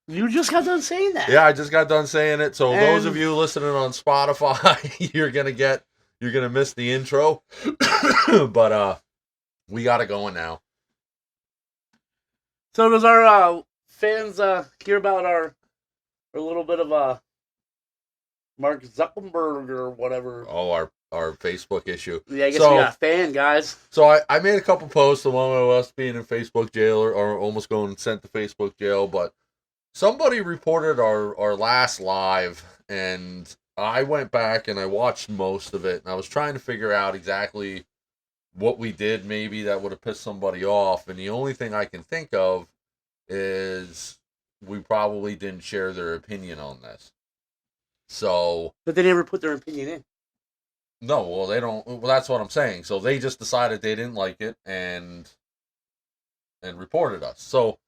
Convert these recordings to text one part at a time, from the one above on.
You just got done saying that. Yeah, I just got done saying it. So those of And- you listening on Spotify, you're gonna miss the intro. But we got it going now. So does our fans hear about our little bit of Mark Zuckerberg or whatever? Oh, our Facebook issue. Yeah, I guess So we got a fan, guys. So I made a couple posts along with us being in Facebook jail or almost going sent to Facebook jail, but somebody reported our last live, and I went back and I watched most of it, and I was trying to figure out exactly what we did maybe that would have pissed somebody off, and the only thing I can think of is we probably didn't share their opinion on this. So But they never put their opinion in. no, well they don't. Well, that's what I'm saying. So they just decided they didn't like it and reported us. So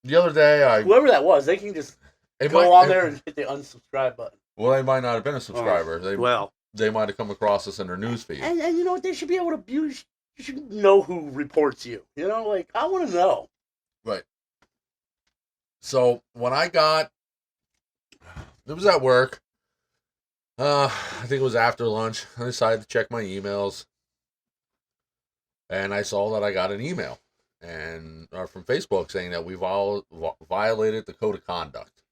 the other day, Whoever that was, they can just go on there and hit the unsubscribe button. Well, they might not have been a subscriber. They might have come across us in their newsfeed. And you know what? They should be able to abuse. You should know who reports you. You know, like I want to know. Right. So when I got, it was at work. I think it was after lunch. I decided to check my emails, and I saw that I got an email and from Facebook saying that we violated the code of conduct.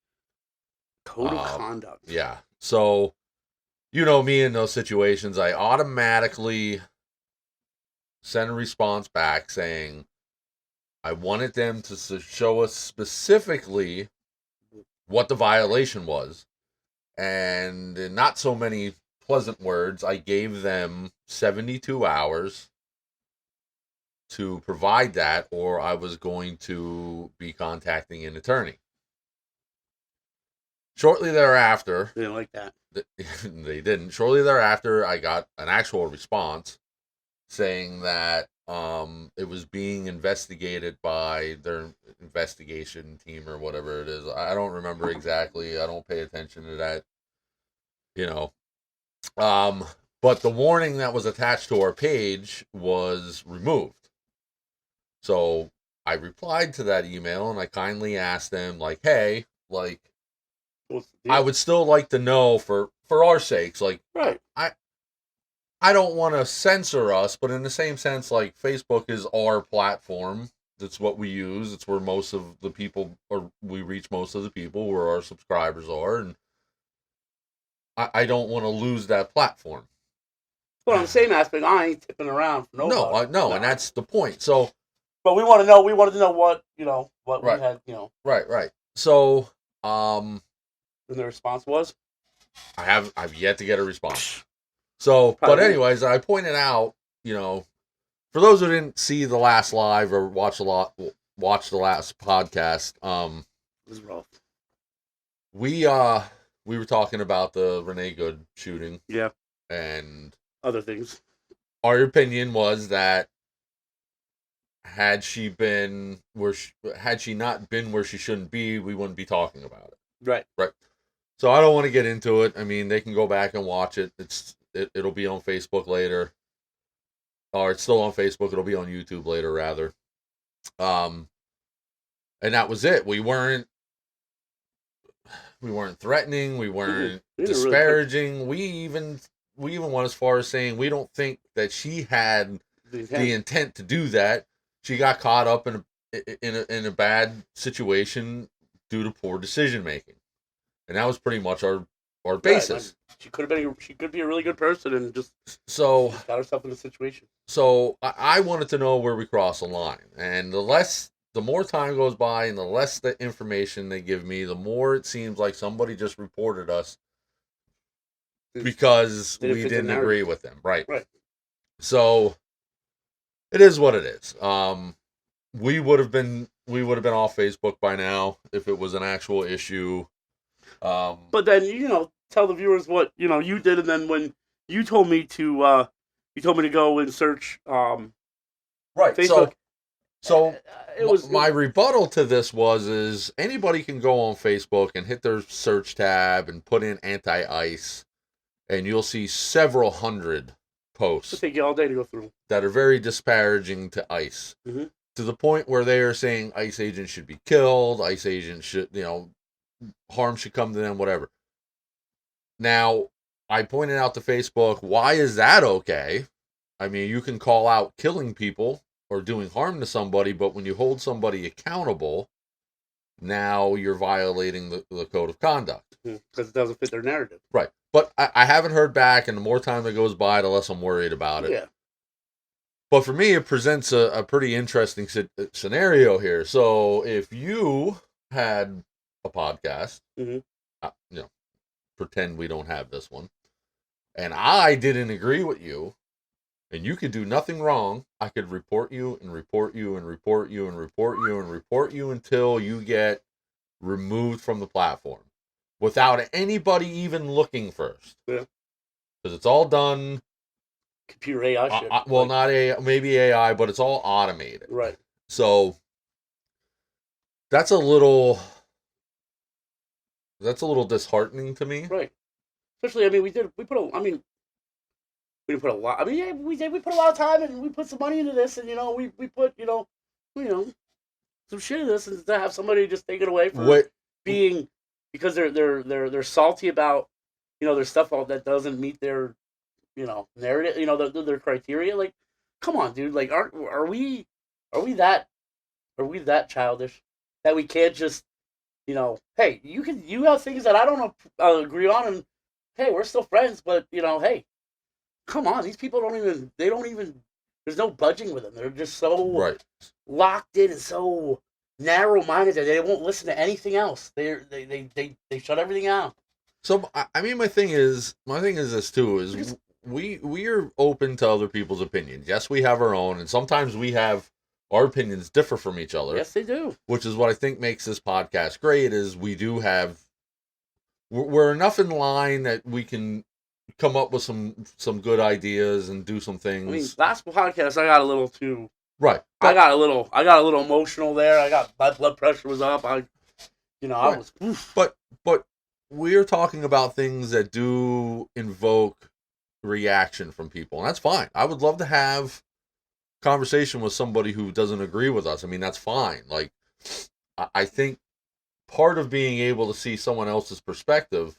Code of conduct. Yeah. So, you know me in those situations, I automatically send a response back saying I wanted them to show us specifically what the violation was. And in not so many pleasant words, I gave them 72 hours to provide that, or I was going to be contacting an attorney. Shortly thereafter, they didn't like that. They didn't. Shortly thereafter, I got an actual response saying that it was being investigated by their investigation team or whatever it is. I don't remember exactly. I don't pay attention to that. You know. But the warning that was attached to our page was removed. So I replied to that email and I kindly asked them, like, hey, like, I would still like to know for our sakes, like, right. I don't want to censor us, but in the same sense, like, Facebook is our platform. That's what we use. It's where most of the people, or we reach most of the people, where our subscribers are, and I don't want to lose that platform. But on the same aspect, I ain't tipping around for nobody. No, and that's the point. So, but we want to know. We wanted to know what right. we had. Right. So, and the response was, I've yet to get a response. So, but anyways, I pointed out, for those who didn't see the last live or watch the last podcast, it was rough. We were talking about the Renee Good shooting. Yeah. And other things. Our opinion was that had she not been where she shouldn't be, we wouldn't be talking about it. Right. So I don't want to get into it. I mean, they can go back and watch it. It'll be on Facebook later. Or it's still on Facebook. It'll be on YouTube later, rather. And that was it. We weren't threatening. We weren't disparaging. We even went as far as saying we don't think that she had the intent to do that. She got caught up in a bad situation due to poor decision making, and that was pretty much our basis. Right. She could be a really good person and just got herself in a situation. So I wanted to know where we cross the line, and the more time goes by and the less the information they give me, the more it seems like somebody just reported us because we didn't agree with them. Right. So it is what it is. We would have been off Facebook by now if it was an actual issue. But then, tell the viewers what, you did, and then when you told me to go and search right. Facebook. So my rebuttal to this is anybody can go on Facebook and hit their search tab and put in anti-ICE, and you'll see several hundred posts. It'll take you all day to go through. That are very disparaging to ICE. Mm-hmm. to the point where they are saying ICE agents should be killed, ICE agents should, harm should come to them, whatever. Now, I pointed out to Facebook, why is that okay? I mean, you can call out killing people or doing harm to somebody, but when you hold somebody accountable, now you're violating the code of conduct. Because it doesn't fit their narrative. Right. But I haven't heard back, and the more time that goes by, the less I'm worried about it. Yeah. But for me, it presents a pretty interesting scenario here. So if you had a podcast, pretend we don't have this one, and I didn't agree with you, and you could do nothing wrong, I could report you and report you and report you and report you and report you until you get removed from the platform without anybody even looking first. Yeah. Because it's all done. Computer AI shit. Well, not AI, maybe AI, but it's all automated. Right. So that's a little disheartening to me. Right. Especially, I mean, we didn't put a lot. I mean, yeah, we put a lot of time and we put some money into this, and we put some shit in this, and to have somebody just take it away for being, because they're salty about their stuff that doesn't meet their narrative, their criteria. Like, come on, dude. Like, are we that childish that we can't just hey, you have things that I don't agree on, and hey, we're still friends, but hey, come on, these people don't even there's no budging with them. They're just so locked in and so narrow-minded that they won't listen to anything else. They shut everything out. So I mean, my thing is this too, is we are open to other people's opinions. Yes, we have our own, and sometimes our opinions differ from each other. Yes, they do. Which is what I think makes this podcast great, is we're enough in line that we can come up with some good ideas and do some things. I mean, last podcast I got a little too right. I got a little emotional there. My blood pressure was up. I was. Oof. But we're talking about things that do invoke reaction from people, and that's fine. I would love to have conversation with somebody who doesn't agree with us. I mean, that's fine. Like, I think part of being able to see someone else's perspective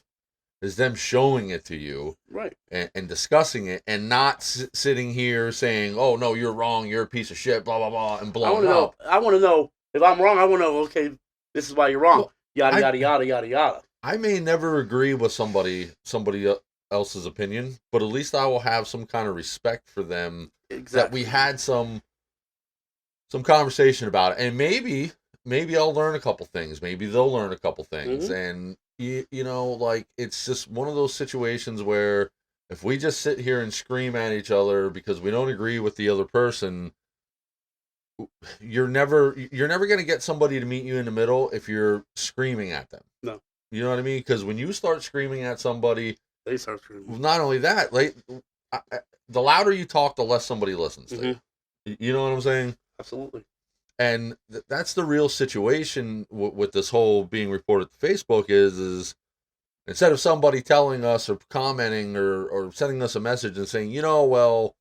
is them showing it to you, right, and discussing it, and not sitting here saying, "Oh no, you're wrong. You're a piece of shit." Blah blah blah, and blowing up. I want to know if I'm wrong. I want to know. Okay, this is why you're wrong. Well, yada yada yada yada yada. I may never agree with somebody else's opinion, but at least I will have some kind of respect for them. Exactly. That we had some conversation about it, and maybe I'll learn a couple things. Maybe they'll learn a couple things, and like, it's just one of those situations where if we just sit here and scream at each other because we don't agree with the other person, you're never going to get somebody to meet you in the middle if you're screaming at them. No. You know what I mean? Because when you start screaming at somebody, they start screaming. Not only that, like, the louder you talk, the less somebody listens to you. You know what I'm saying? Absolutely. And that's the real situation with this whole being reported to Facebook is instead of somebody telling us or commenting or sending us a message and saying, well,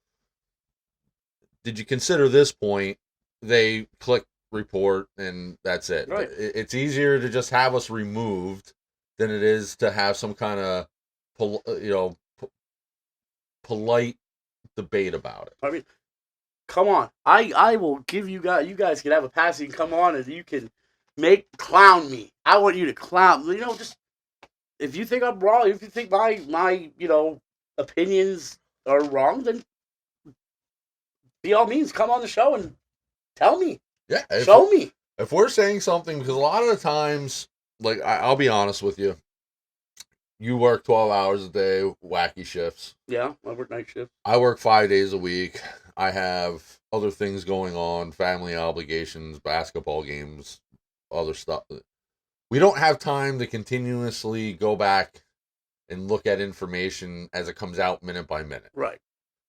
did you consider this point? They click report and that's it. Right. It's easier to just have us removed than it is to have some kind of polite debate about it. I mean, come on. I will give you guys can have a pass. You can come on and you can clown me. I want you to clown. Just if you think I'm wrong, if you think my opinions are wrong, then by all means come on the show and tell me. Yeah. Show me. If we're saying something, because a lot of the times, like, I'll be honest with you, you work 12 hours a day, wacky shifts. Yeah, I work night shift. I work 5 days a week. I have other things going on, family obligations, basketball games, other stuff. We don't have time to continuously go back and look at information as it comes out minute by minute. Right.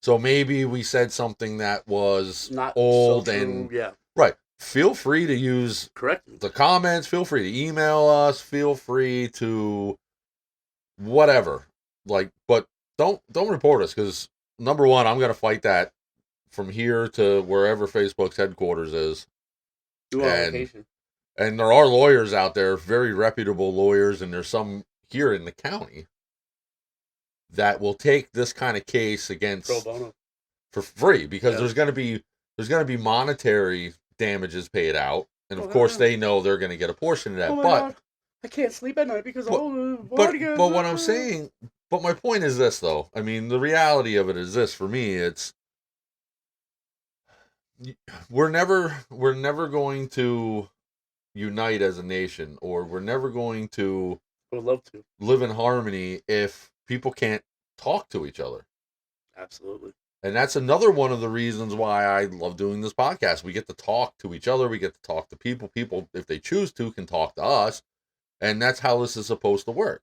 So maybe we said something that was not old so true, and yeah. Right. Feel free to use the comments. Feel free to email us. Feel free to whatever. Like, but don't report us, because number one, I'm gonna fight that from here to wherever Facebook's headquarters is. You went on vacation. And there are lawyers out there, very reputable lawyers, and there's some here in the county that will take this kind of case against Pro bono for free, because there's going to be monetary damages paid out, and of course they know they're going to get a portion of that. Oh my but God. I can't sleep at night because but what I'm saying, but my point is this though. I mean, the reality of it is this: for me, it's we're never going to unite as a nation, or we're never going to I would love to live in harmony if people can't talk to each other. Absolutely. And that's another one of the reasons why I love doing this podcast. We get to talk to each other. We get to talk to people. People, if they choose to, can talk to us. And that's how this is supposed to work.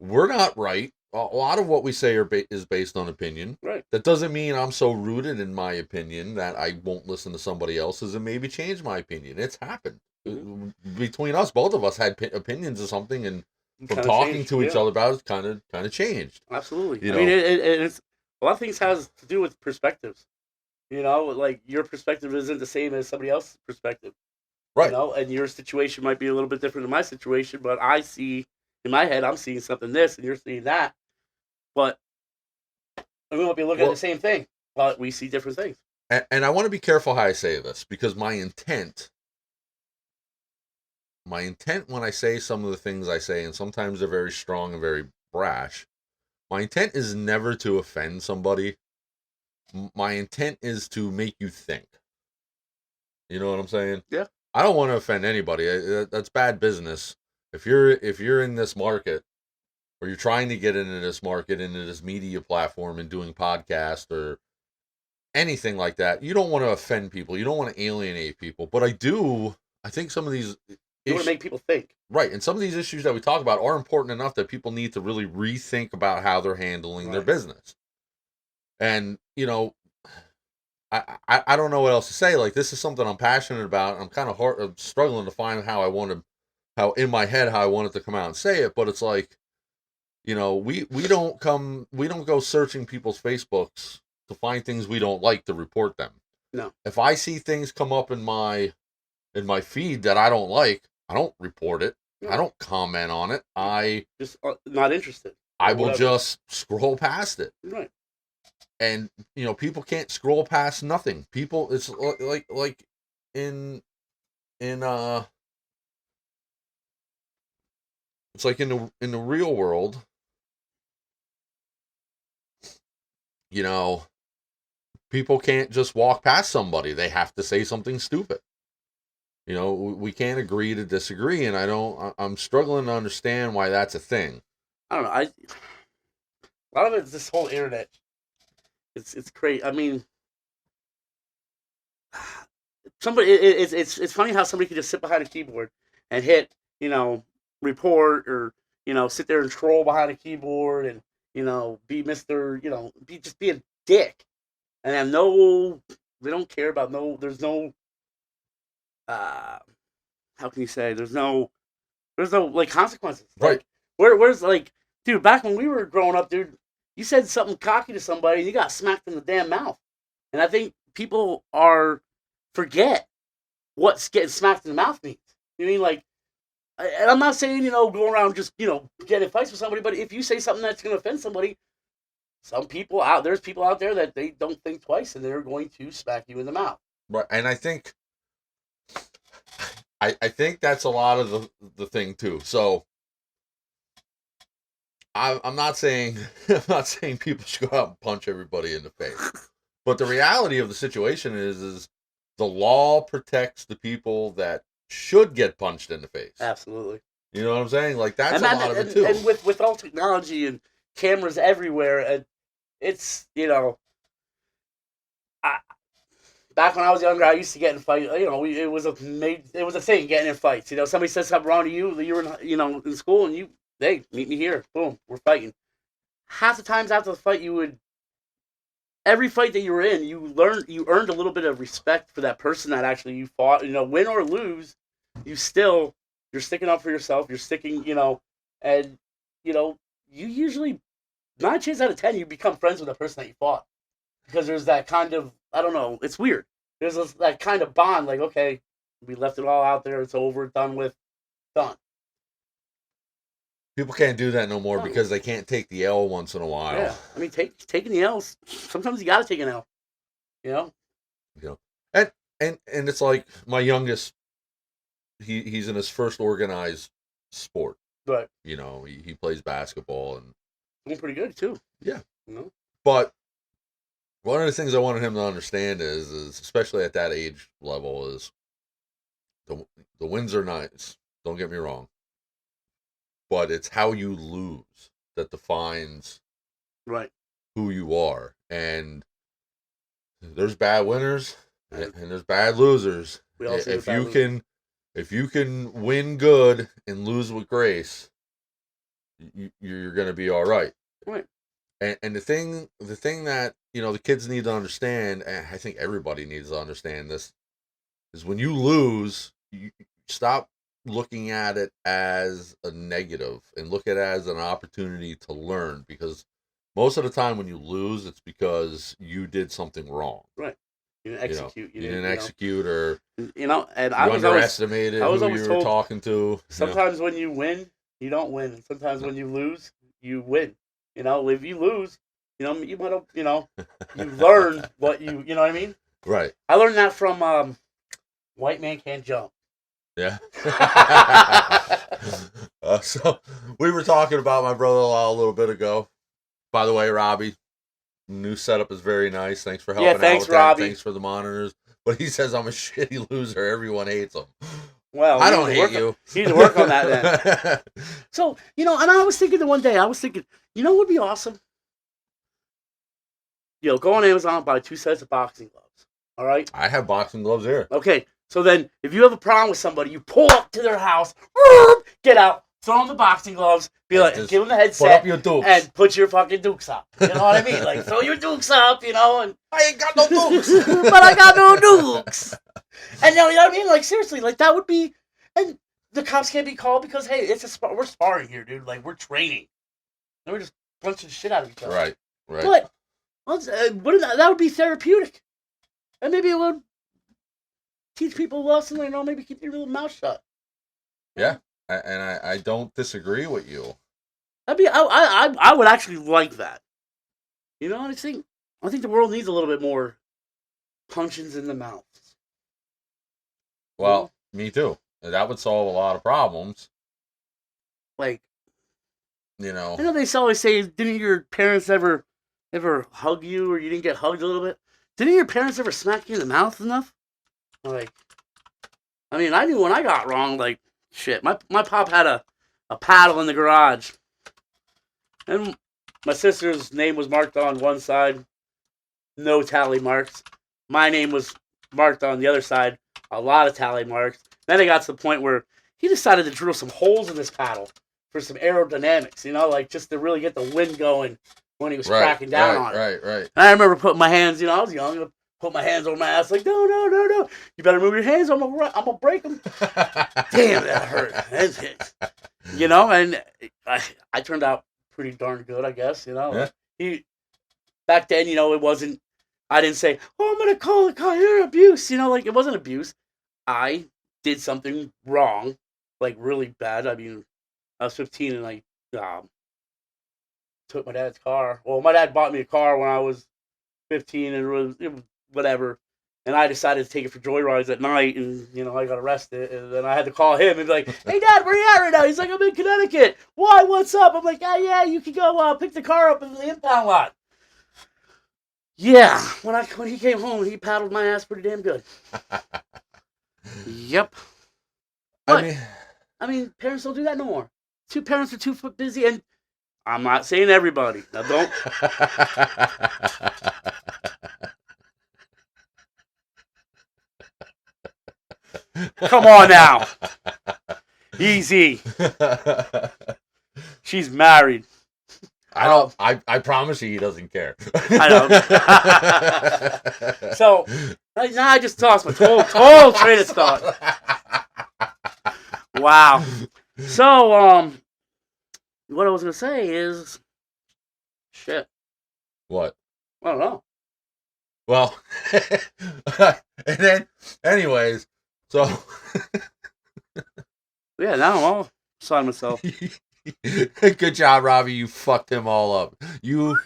We're not right. A lot of what we say is based on opinion. Right. That doesn't mean I'm so rooted in my opinion that I won't listen to somebody else's and maybe change my opinion. It's happened. Mm-hmm. Between us, both of us had opinions of something, and from talking to each other about it, kind of changed. Absolutely. I mean, it's a lot of things has to do with perspectives. You know, like your perspective isn't the same as somebody else's perspective. Right. You know, and your situation might be a little bit different than my situation, but I see in my head, I'm seeing something this, and you're seeing that. But we won't be looking at the same thing, but we see different things. And I want to be careful how I say this, because my intent when I say some of the things I say, and sometimes they're very strong and very brash, my intent is never to offend somebody. My intent is to make you think. You know what I'm saying? Yeah. I don't want to offend anybody. That's bad business. If you're in this market, or you're trying to get into this market, into this media platform, and doing podcasts or anything like that, you don't want to offend people. You don't want to alienate people. But I think some of these you want to make people think. Right. And some of these issues that we talk about are important enough that people need to really rethink about how they're handling their business. And, you know, I don't know what else to say. Like, this is something I'm passionate about. I'm kind of struggling to find how in my head, how I want it to come out and say it. But it's like, you know, we don't go searching people's Facebooks to find things we don't like to report them. No. If I see things come up in my feed that I don't like, I don't report it. No. I don't comment on it. I just not interested. I will just scroll past it. Right. And, you know, people can't scroll past nothing. People, it's like in it's like in the real world, you know, people can't just walk past somebody. They have to say something stupid. You know, we can't agree to disagree, and I'm struggling to understand why that's a thing. I don't know. A lot of it's this whole internet. It's crazy. I mean, it's funny how somebody can just sit behind a keyboard and hit, you know, report, or, you know, sit there and troll behind a keyboard, and, you know, be Mr., you know, be a dick, and have they don't care about there's no, how can you say, there's no like consequences. Right. Like, where's like, dude, back when we were growing up, dude, you said something cocky to somebody and you got smacked in the damn mouth. And I think people forget what getting smacked in the mouth means. You know what I mean? Like, and I'm not saying, you know, go around just, you know, getting fights with somebody, but if you say something that's going to offend somebody, there's people out there that they don't think twice, and they're going to smack you in the mouth. Right. And I think that's a lot of the thing too. So I'm not saying people should go out and punch everybody in the face, but the reality of the situation is the law protects the people that should get punched in the face. Absolutely. You know what I'm saying? Like, that's a lot of it too. And with all technology and cameras everywhere, and it's, you know, back when I was younger, I used to get in fights. You know, it was a thing, getting in fights. You know, somebody said something wrong to you, you were in school, and hey, meet me here. Boom, we're fighting. Half the times after the fight, every fight that you were in, you earned a little bit of respect for that person that actually you fought. You know, win or lose, you're sticking up for yourself. You're sticking, you know, and, you know, you usually 9 times out of 10 you become friends with the person that you fought, because there's that kind of, I don't know, it's weird. There's that kind of bond, like, okay, We left it all out there. It's over, done with, done. People can't do that no more No. because they can't take the L once in a while. Yeah, I mean, taking the L's. Sometimes you got to take an L. You know. You know, and it's like my youngest. He's in his first organized sport. But you know, he plays basketball and doing pretty good too. Yeah. You know. But one of the things I wanted him to understand is especially at that age level, is the wins are nice. Don't get me wrong. But it's how you lose that defines right who you are. And there's bad winners and there's bad losers. We all If you can win good and lose with grace, you're going to be all right. Right. And the thing that, you know, the kids need to understand, and I think everybody needs to understand this, is when you lose, you stop looking at it as a negative and look at it as an opportunity to learn, because most of the time when you lose, it's because you did something wrong. Right. You didn't execute. You didn't execute, or and I was underestimated who you were talking to. Sometimes when you win, you don't win, and sometimes when you lose, you win. You know, if you lose, you know, you might have, you know, you learn what you know what I mean. Right. I learned that from White Man Can't Jump. Yeah. So we were talking about my brother-in-law a little bit ago. By the way, Robbie, new setup is very nice. Thanks for helping out with Robbie. That. Thanks for the monitors. But he says I'm a shitty loser. Everyone hates him. Well, I don't hate you. You need to work on that then. So, you know, and I was thinking one day, you know what would be awesome? You know, go on Amazon and buy 2 sets of boxing gloves. All right? I have boxing gloves here. Okay. So then, if you have a problem with somebody, you pull up to their house, get out, throw on the boxing gloves, be like, give them the headset, put up your dukes. and put your fucking dukes up. You know what I mean? Like, throw your dukes up, you know, and I ain't got no dukes. but I got no dukes. And you know what I mean? Like, seriously, like, that would be, and the cops can't be called because, hey, we're sparring here, dude. Like, we're training. And we're just punching the shit out of each other. Right. But that would be therapeutic. And maybe it would teach people a lesson, you know, maybe keep your little mouth shut. Yeah. And I don't disagree with you. I would actually like that. You know, I think the world needs a little bit more punchings in the mouth. Well, me too. That would solve a lot of problems. Like, you know. I know they always say, didn't your parents ever hug you, or you didn't get hugged a little bit? Didn't your parents ever smack you in the mouth enough? Like, I mean, I knew when I got wrong, like, shit. My pop had a paddle in the garage. And my sister's name was marked on one side. No tally marks. My name was marked on the other side. A lot of tally marks. Then it got to the point where he decided to drill some holes in this paddle for some aerodynamics, you know, like just to really get the wind going when he was cracking down on it. Right. And I remember putting my hands, you know, I was young, put my hands over my ass like, no. You better move your hands. I'm gonna break them. Damn, that hurt. You know, and I turned out pretty darn good, I guess. You know, back then, you know, it wasn't. I didn't say, "Oh, I'm gonna call it abuse." You know, like it wasn't abuse. I did something wrong, like really bad. I mean, I was 15 and I took my dad's car. Well, my dad bought me a car when I was 15, and it was whatever. And I decided to take it for joyrides at night, and, you know, I got arrested. And then I had to call him and be like, "Hey, Dad, where you at right now?" He's like, "I'm in Connecticut." "Why? What's up?" I'm like, "Yeah, you can go pick the car up in the impound lot." Yeah, when he came home, he paddled my ass pretty damn good. Yep. But, I mean, parents don't do that no more. Two parents are too busy, and I'm not saying everybody. Now, don't. Come on now. Easy. She's married. I promise you he doesn't care. I know. So, now I just lost my total train of thought. Wow. So, what I was going to say is, shit. What? I don't know. Well, and then, anyways, So yeah, now I'm all beside myself. good job, Robbie. You fucked him all up. You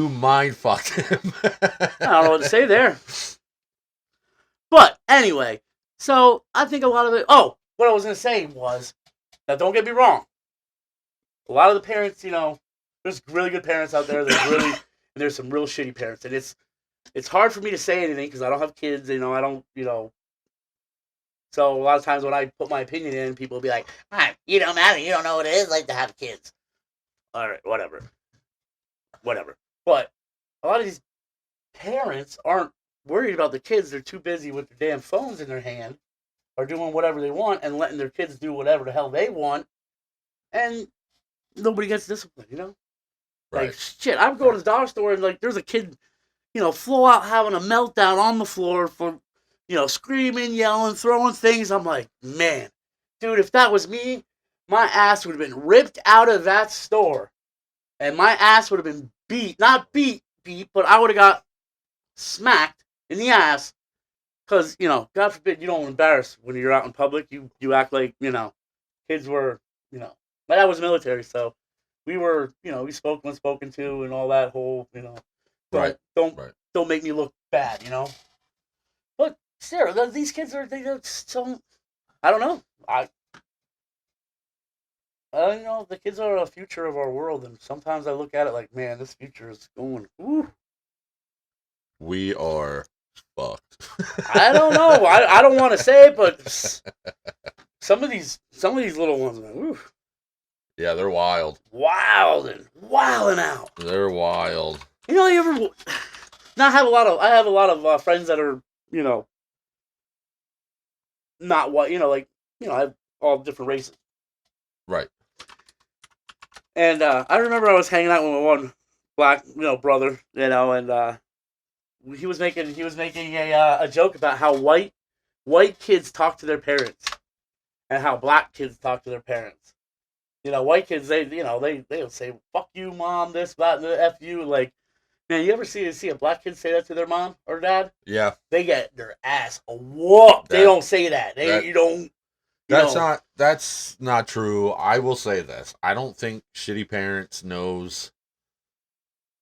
mind fucked him. I don't know what to say there. But anyway, so I think a lot of it. Oh, what I was gonna say was, now don't get me wrong. A lot of the parents, there's really good parents out there. And there's some real shitty parents, and it's hard for me to say anything because I don't have kids. I don't. So a lot of times when I put my opinion in, people will be like, "You don't matter. You don't know what it is like to have kids." All right, whatever. But a lot of these parents aren't worried about the kids. They're too busy with their damn phones in their hand or doing whatever they want and letting their kids do whatever the hell they want. And nobody gets disciplined. Right. Like, shit, I'm going to the dollar store and, like, there's a kid, full out having a meltdown on the floor for, screaming, yelling, throwing things. I'm like, man, dude, if that was me, my ass would have been ripped out of that store. And my ass would have been not beat, but I would have got smacked in the ass. Because, God forbid you don't embarrass when you're out in public. You act like, kids were, my dad was military, so we were, we spoke when spoken to and all that whole, don't make me look bad, But still, these kids they so, I don't know. The kids are a future of our world, and sometimes I look at it like, man, this future is going, ooh. We are fucked. I don't know. I don't want to say it, but some of these little ones, man, ooh. Yeah, they're wild. Wilding out. They're wild. You ever? Now I have a lot of friends that are, not white. I have all different races. Right. And I remember I was hanging out with my one black, brother, and he was making a joke about how white kids talk to their parents and how black kids talk to their parents. White kids they'll say fuck you mom, this, that, and the F you. Like, man, you ever see a black kid say that to their mom or dad? Yeah. They get their ass whooped. They don't say that. That's not true. I will say this. I don't think shitty parents knows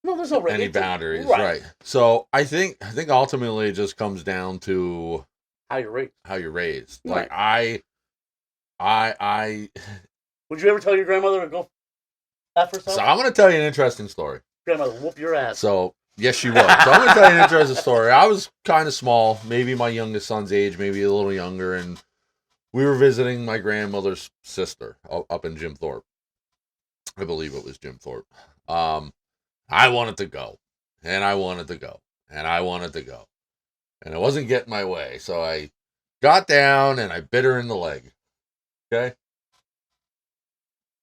there's no any boundaries. Right. So I think ultimately it just comes down to how you're raised. Right. Like I would you ever tell your grandmother to go F herself? So I'm gonna tell you an interesting story. Grandmother, whoop your ass. So yes, she was. So I'm gonna tell you an interesting story. I was kind of small, maybe my youngest son's age, maybe a little younger, and we were visiting my grandmother's sister up in Jim Thorpe. I believe it was Jim Thorpe. I wanted to go, and I wanted to go, and I wanted to go, and I wasn't getting my way. So I got down and I bit her in the leg. Okay.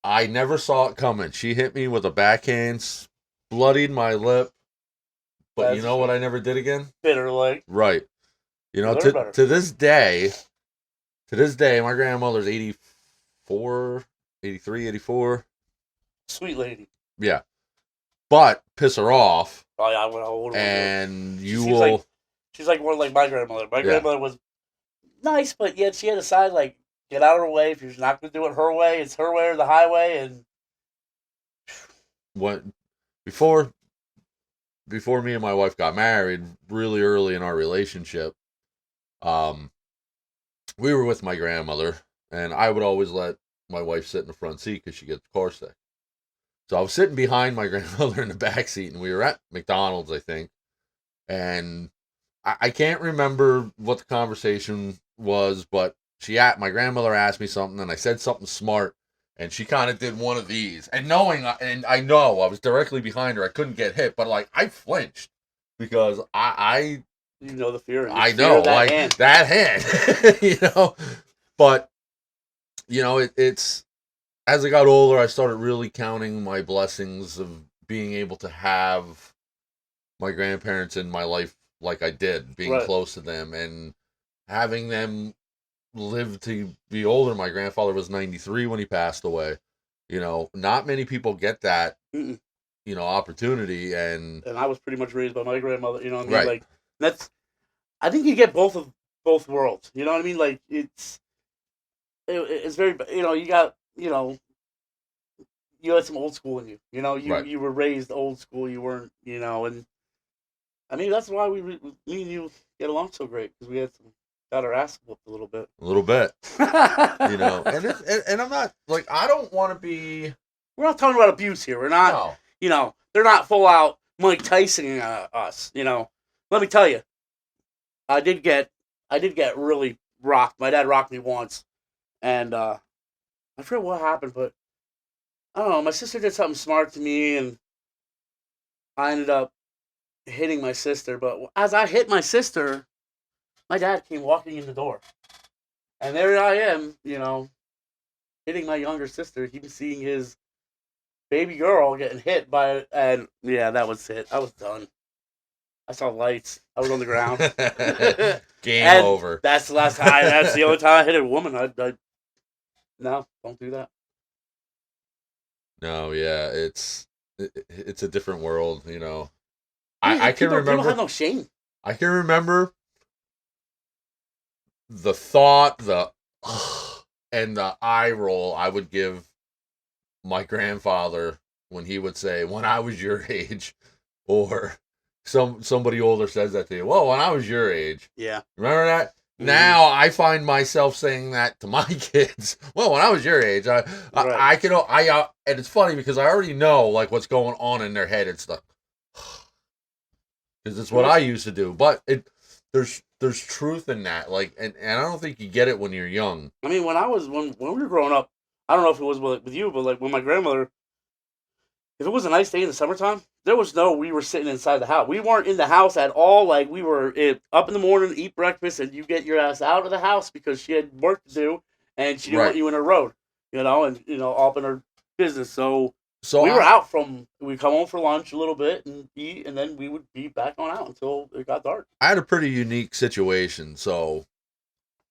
I never saw it coming. She hit me with a backhand, bloodied my lip. But you know what I never did again? Bit her leg. Right. To this day, my grandmother's 84, 83, 84. Sweet lady. Yeah. But piss her off. Oh, yeah, I went older. And you will... she's like more like my grandmother. My grandmother was nice, but yet she had a side like, get out of her way. If you're not going to do it her way, it's her way or the highway. And before me and my wife got married, really early in our relationship, we were with my grandmother, and I would always let my wife sit in the front seat because she gets car sick. So I was sitting behind my grandmother in the back seat, and we were at McDonald's, I think, and I can't remember what the conversation was, but my grandmother asked me something, and I said something smart, and she kind of did one of these. And I know I was directly behind her, I couldn't get hit, but like I flinched because I the fear. I know, like hand. That hand, But it's as I got older, I started really counting my blessings of being able to have my grandparents in my life like I did, being close to them and having them live to be older. My grandfather was 93 when he passed away. Not many people get that, opportunity. And I was pretty much raised by my grandmother, right. Like, I think you get both of both worlds. You know what I mean? Like it's very, you got, you had some old school in you. Right. You were raised old school. You weren't, and I mean that's why me and you get along so great, because we got our ass whooped a little bit. A little bit. And I'm not like, I don't want to be. We're not talking about abuse here. We're not. No. They're not full out Mike Tyson us. Let me tell you, I did get really rocked. My dad rocked me once, and I forget what happened, but I don't know. My sister did something smart to me, and I ended up hitting my sister. But as I hit my sister, my dad came walking in the door, and there I am, hitting my younger sister. He was seeing his baby girl getting hit by it, and yeah, that was it. I was done. I saw lights. I was on the ground. Game and over. That's the last time. That's the only time I hit a woman. No, don't do that. No, yeah, it's a different world, I can remember. People have no shame. I can remember the thought, and the eye roll I would give my grandfather when he would say, "When I was your age," or somebody older says that to you. Well, when I was your age. Yeah. Remember that? Mm-hmm. Now I find myself saying that to my kids. Well, when I was your age, I and it's funny because I already know like what's going on in their head. It's like, because it's what I used to do. But there's truth in that. Like, and I don't think you get it when you're young. I mean, when we were growing up, I don't know if it was with you, but like when my grandmother, if it was a nice day in the summertime, we were sitting inside the house. We weren't in the house at all. Like, we were up in the morning, eat breakfast, and you get your ass out of the house because she had work to do, and she didn't want you in her road, and, up in her business. So we were out we'd come home for lunch a little bit and eat, and then we would be back on out until it got dark. I had a pretty unique situation. So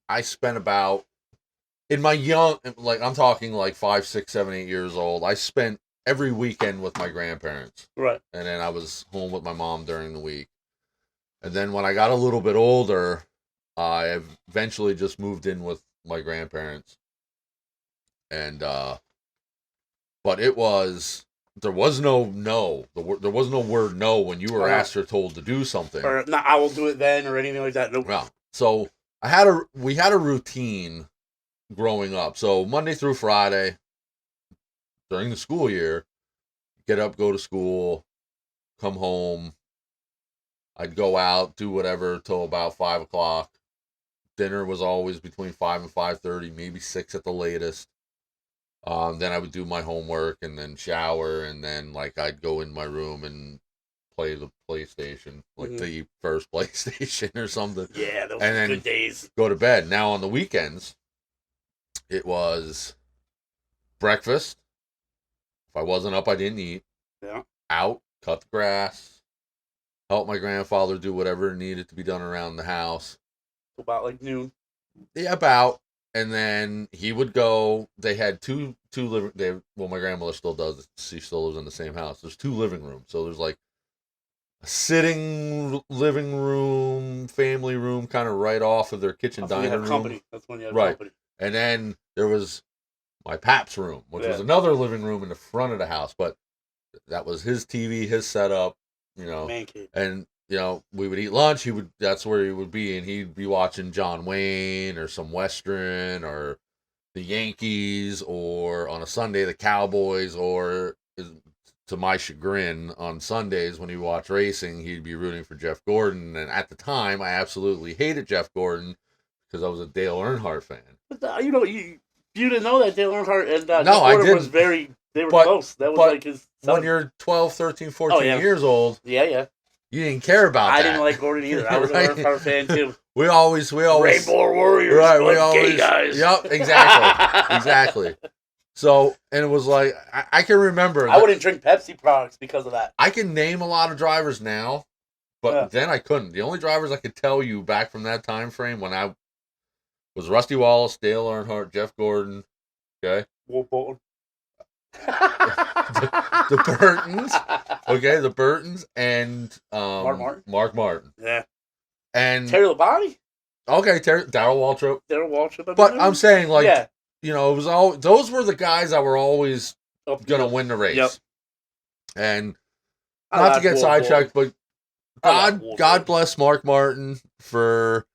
I spent about, in my young, like I'm talking like 5, 6, 7, 8 years old, I spent every weekend with my grandparents. Right. And then I was home with my mom during the week. And then when I got a little bit older, I eventually just moved in with my grandparents. And, but there was no no. There was no word no when you were asked or told to do something. Or, no, I will do it then, or anything like that. Nope. Yeah. So we had a routine growing up. So Monday through Friday, during the school year, get up, go to school, come home. I'd go out, do whatever till about 5 o'clock. Dinner was always between 5 and 5:30, maybe 6 at the latest. Then I would do my homework and then shower, and then like I'd go in my room and play the PlayStation, like the first PlayStation or something. Yeah, those were good days. Go to bed. Now on the weekends, it was breakfast. If I wasn't up, I didn't eat. Yeah. Out, cut the grass, help my grandfather do whatever needed to be done around the house. About like noon. Yeah, about. And then he would go. They had two living. Well, my grandmother still does. She still lives in the same house. There's 2 living rooms. So there's like a sitting living room, family room, kind of right off of their kitchen dining room. Company. That's when you had company. And then there was my pap's room, which was another living room in the front of the house. But that was his TV, his setup, Man cave. And we would eat lunch. That's where he would be, and he'd be watching John Wayne or some Western or the Yankees, or on a Sunday the Cowboys, or to my chagrin on Sundays when he watched racing, he'd be rooting for Jeff Gordon. And at the time, I absolutely hated Jeff Gordon because I was a Dale Earnhardt fan. But you didn't know that Dale Earnhardt and no, Jeff Gordon I didn't. was they were close. That was like his son. When you're 12, 13, 14 years old. Yeah. You didn't care about that. I didn't like Gordon either. I was an Earnhardt fan too. We always Rainbow Warriors, right? We always gay guys. Yep, exactly. So, and it was like I can remember. I wouldn't drink Pepsi products because of that. I can name a lot of drivers now, but then I couldn't. The only drivers I could tell you back from that time frame when I was Rusty Wallace, Dale Earnhardt, Jeff Gordon, okay, Wolf Bolton. the Burtons, okay, the Burtons, and Mark Martin. Mark Martin, yeah, and Terry Labonte. Okay, Darrell Waltrip. Darrell Waltrip. But I'm saying, like, yeah. it was all those were the guys that were always gonna Yep. win the race. Yep. And not to get sidetracked, but God bless Mark Martin for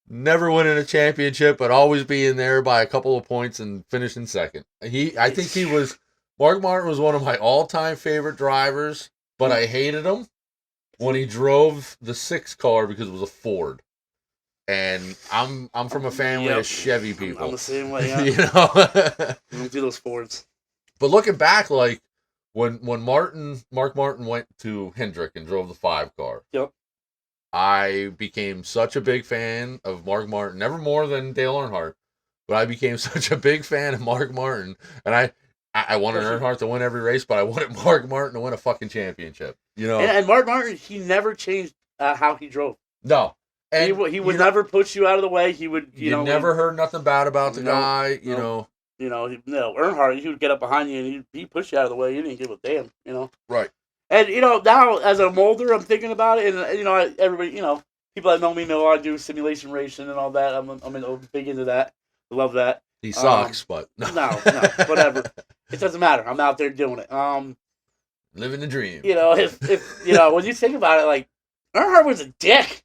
never winning a championship, but always being there by a couple of points and finishing second. I think Mark Martin was one of my all-time favorite drivers, but I hated him when he drove the 6 car because it was a Ford. And I'm from a family of Chevy people. I'm the same way. Yeah. We don't do those Fords. But looking back, like when Mark Martin went to Hendrick and drove the 5 car. Yep. I became such a big fan of Mark Martin, never more than Dale Earnhardt, but I became such a big fan of Mark Martin, and I wanted Earnhardt to win every race, but I wanted Mark Martin to win a fucking championship. And Mark Martin, he never changed how he drove. No. And he would never push you out of the way. He would, you never heard nothing bad about the guy. No, Earnhardt, he would get up behind you and he'd push you out of the way. You didn't give a damn, Right. And now as a molder, I'm thinking about it, and everybody, people that know me know I do simulation racing and all that. I'm big into that. I love that. He sucks, but no, whatever. It doesn't matter. I'm out there doing it. Living the dream. If when you think about it, like Earnhardt was a dick.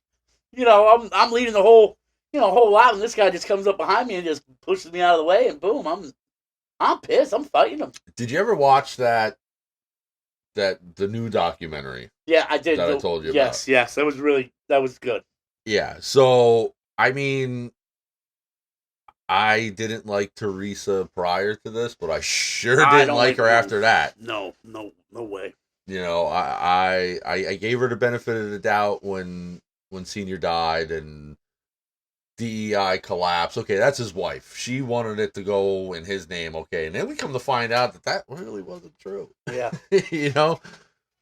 I'm leading the whole lap, and this guy just comes up behind me and just pushes me out of the way, and boom, I'm pissed. I'm fighting him. Did you ever watch the new documentary? Yeah, I did. That I told you about. Yes, that was good. Yeah, so I mean, I didn't like Teresa prior to this, but I sure didn't like her after that. No way. I gave her the benefit of the doubt when Senior died and DEI collapsed. Okay, that's his wife. She wanted it to go in his name. Okay, and then we come to find out that really wasn't true. Yeah.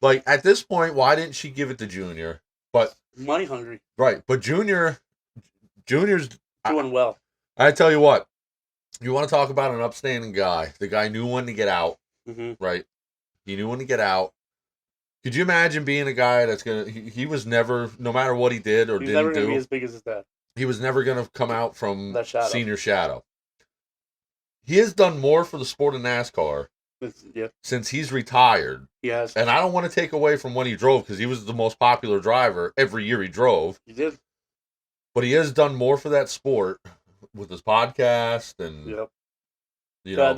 Like at this point, why didn't she give it to Junior? But money hungry. Right, but Junior's doing well. I tell you what, you want to talk about an upstanding guy. The guy knew when to get out. Mm-hmm. Right, he knew when to get out. Could you imagine being a guy that's he was never, no matter what he did or didn't never do, be as big as his dad. He was never going to come out from that shadow. Senior shadow. He has done more for the sport of NASCAR since he's retired. He has. And I don't want to take away from when he drove because he was the most popular driver every year he drove. He did. But he has done more for that sport with his podcast and he does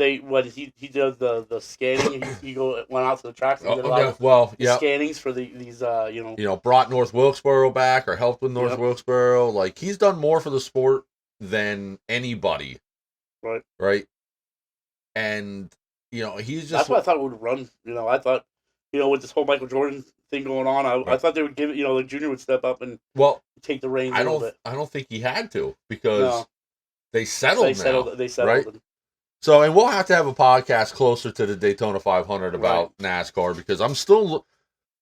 the scanning. He went out to the tracks and did a lot of scannings for these brought North Wilkesboro back or helped with North Wilkesboro. Like he's done more for the sport than anybody. Right. And he's just. That's what I thought it would run. I thought with this whole Michael Jordan thing going on, I thought they would give it. The Junior would step up and take the reins a little bit. I don't think he had to because they settled. They settled. Right. So, and we'll have to have a podcast closer to the Daytona 500 about NASCAR because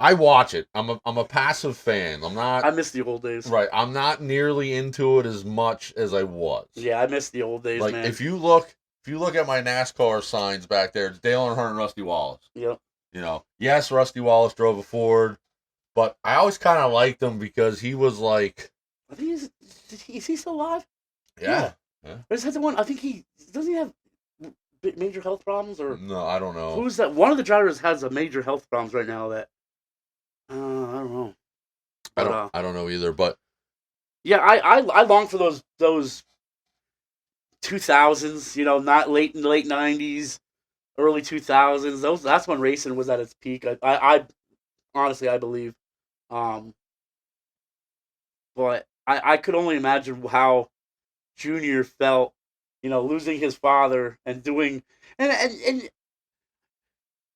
I watch it. I'm a passive fan. I miss the old days. Right. I'm not nearly into it as much as I was. Yeah, I miss the old days, like, man. If you look at my NASCAR signs back there, it's Dale Earnhardt and Rusty Wallace. Yep. Yes, Rusty Wallace drove a Ford, but I always kind of liked him because he was like. I think is he still alive? Yeah. Is that the one? I think doesn't he have major health problems or no? I don't know. Who's that? One of the drivers has a major health problems right now. That I don't know. But, I don't know either. But yeah, I long for those 2000s. Not late in the late 90s, early 2000s. That's when racing was at its peak. I honestly I believe, but I could only imagine how Junior felt. Losing his father and doing and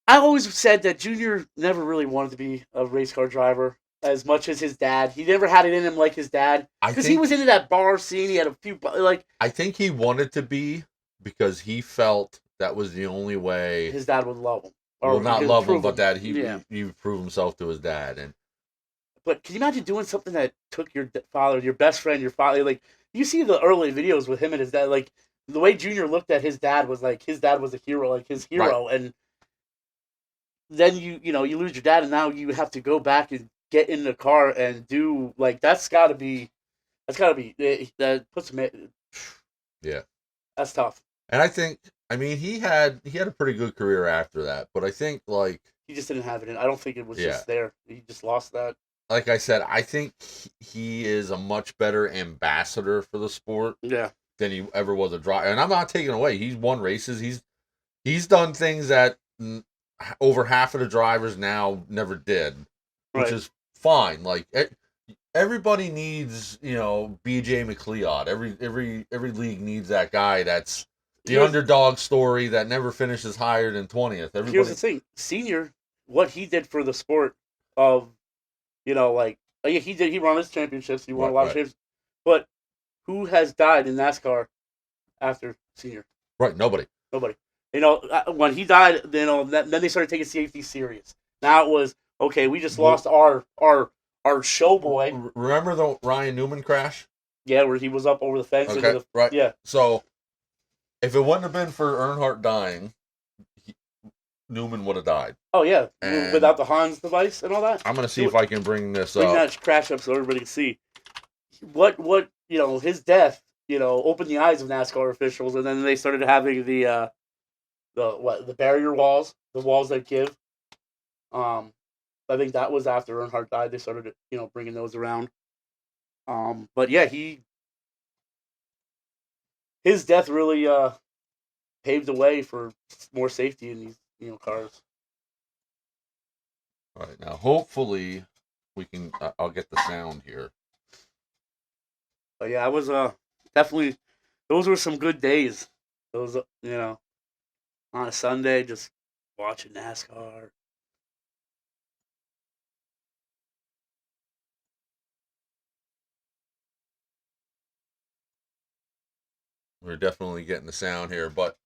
I always said that Junior never really wanted to be a race car driver as much as his dad. He never had it in him like his dad because he was into that bar scene. He had a few I think he wanted to be because he felt that was the only way his dad would love him. Well, not love him, but that he proved himself to his dad. But can you imagine doing something that took your father, your best friend, your father? Like you see the early videos with him and his dad, like. The way Junior looked at his dad was like his dad was a hero, like his hero, and then you lose your dad, and now you have to go back and get in the car and do that's got to be That's got to be that puts him. Yeah, That's tough. and I think he had a pretty good career after that, but I think like He just didn't have it. I don't think it was yeah, just there. He just lost that. like I said, I think he is a much better ambassador for the sport Yeah. than he ever was a driver. And I'm not taking away. He's won races. He's done things that over half of the drivers now never did, which is fine. Like everybody needs, BJ McLeod. Every league needs that guy that's the underdog story that never finishes higher than 20th. Here's the thing, Senior, what he did for the sport of, he won his championships, he won a lot of championships, but who has died in NASCAR after Senior? Right, nobody. When he died, then they started taking safety serious. Now it was, okay, we just lost our show boy. Remember the Ryan Newman crash? Yeah, where he was up over the fence. Okay, right. Yeah. So, if it wouldn't have been for Earnhardt dying, Newman would have died. Oh, yeah. And without the Hans device and all that? I'm going to see if I can bring this up. Bring that crash up so everybody can see. What his death, opened the eyes of NASCAR officials, and then they started having the barrier walls, the walls that give. I think that was after Earnhardt died. They started, bringing those around. But yeah, his death really paved the way for more safety in these, cars. All right, now hopefully we can. I'll get the sound here. But yeah, I was definitely. Those were some good days. Those, on a Sunday, just watching NASCAR. We're definitely getting the sound here, but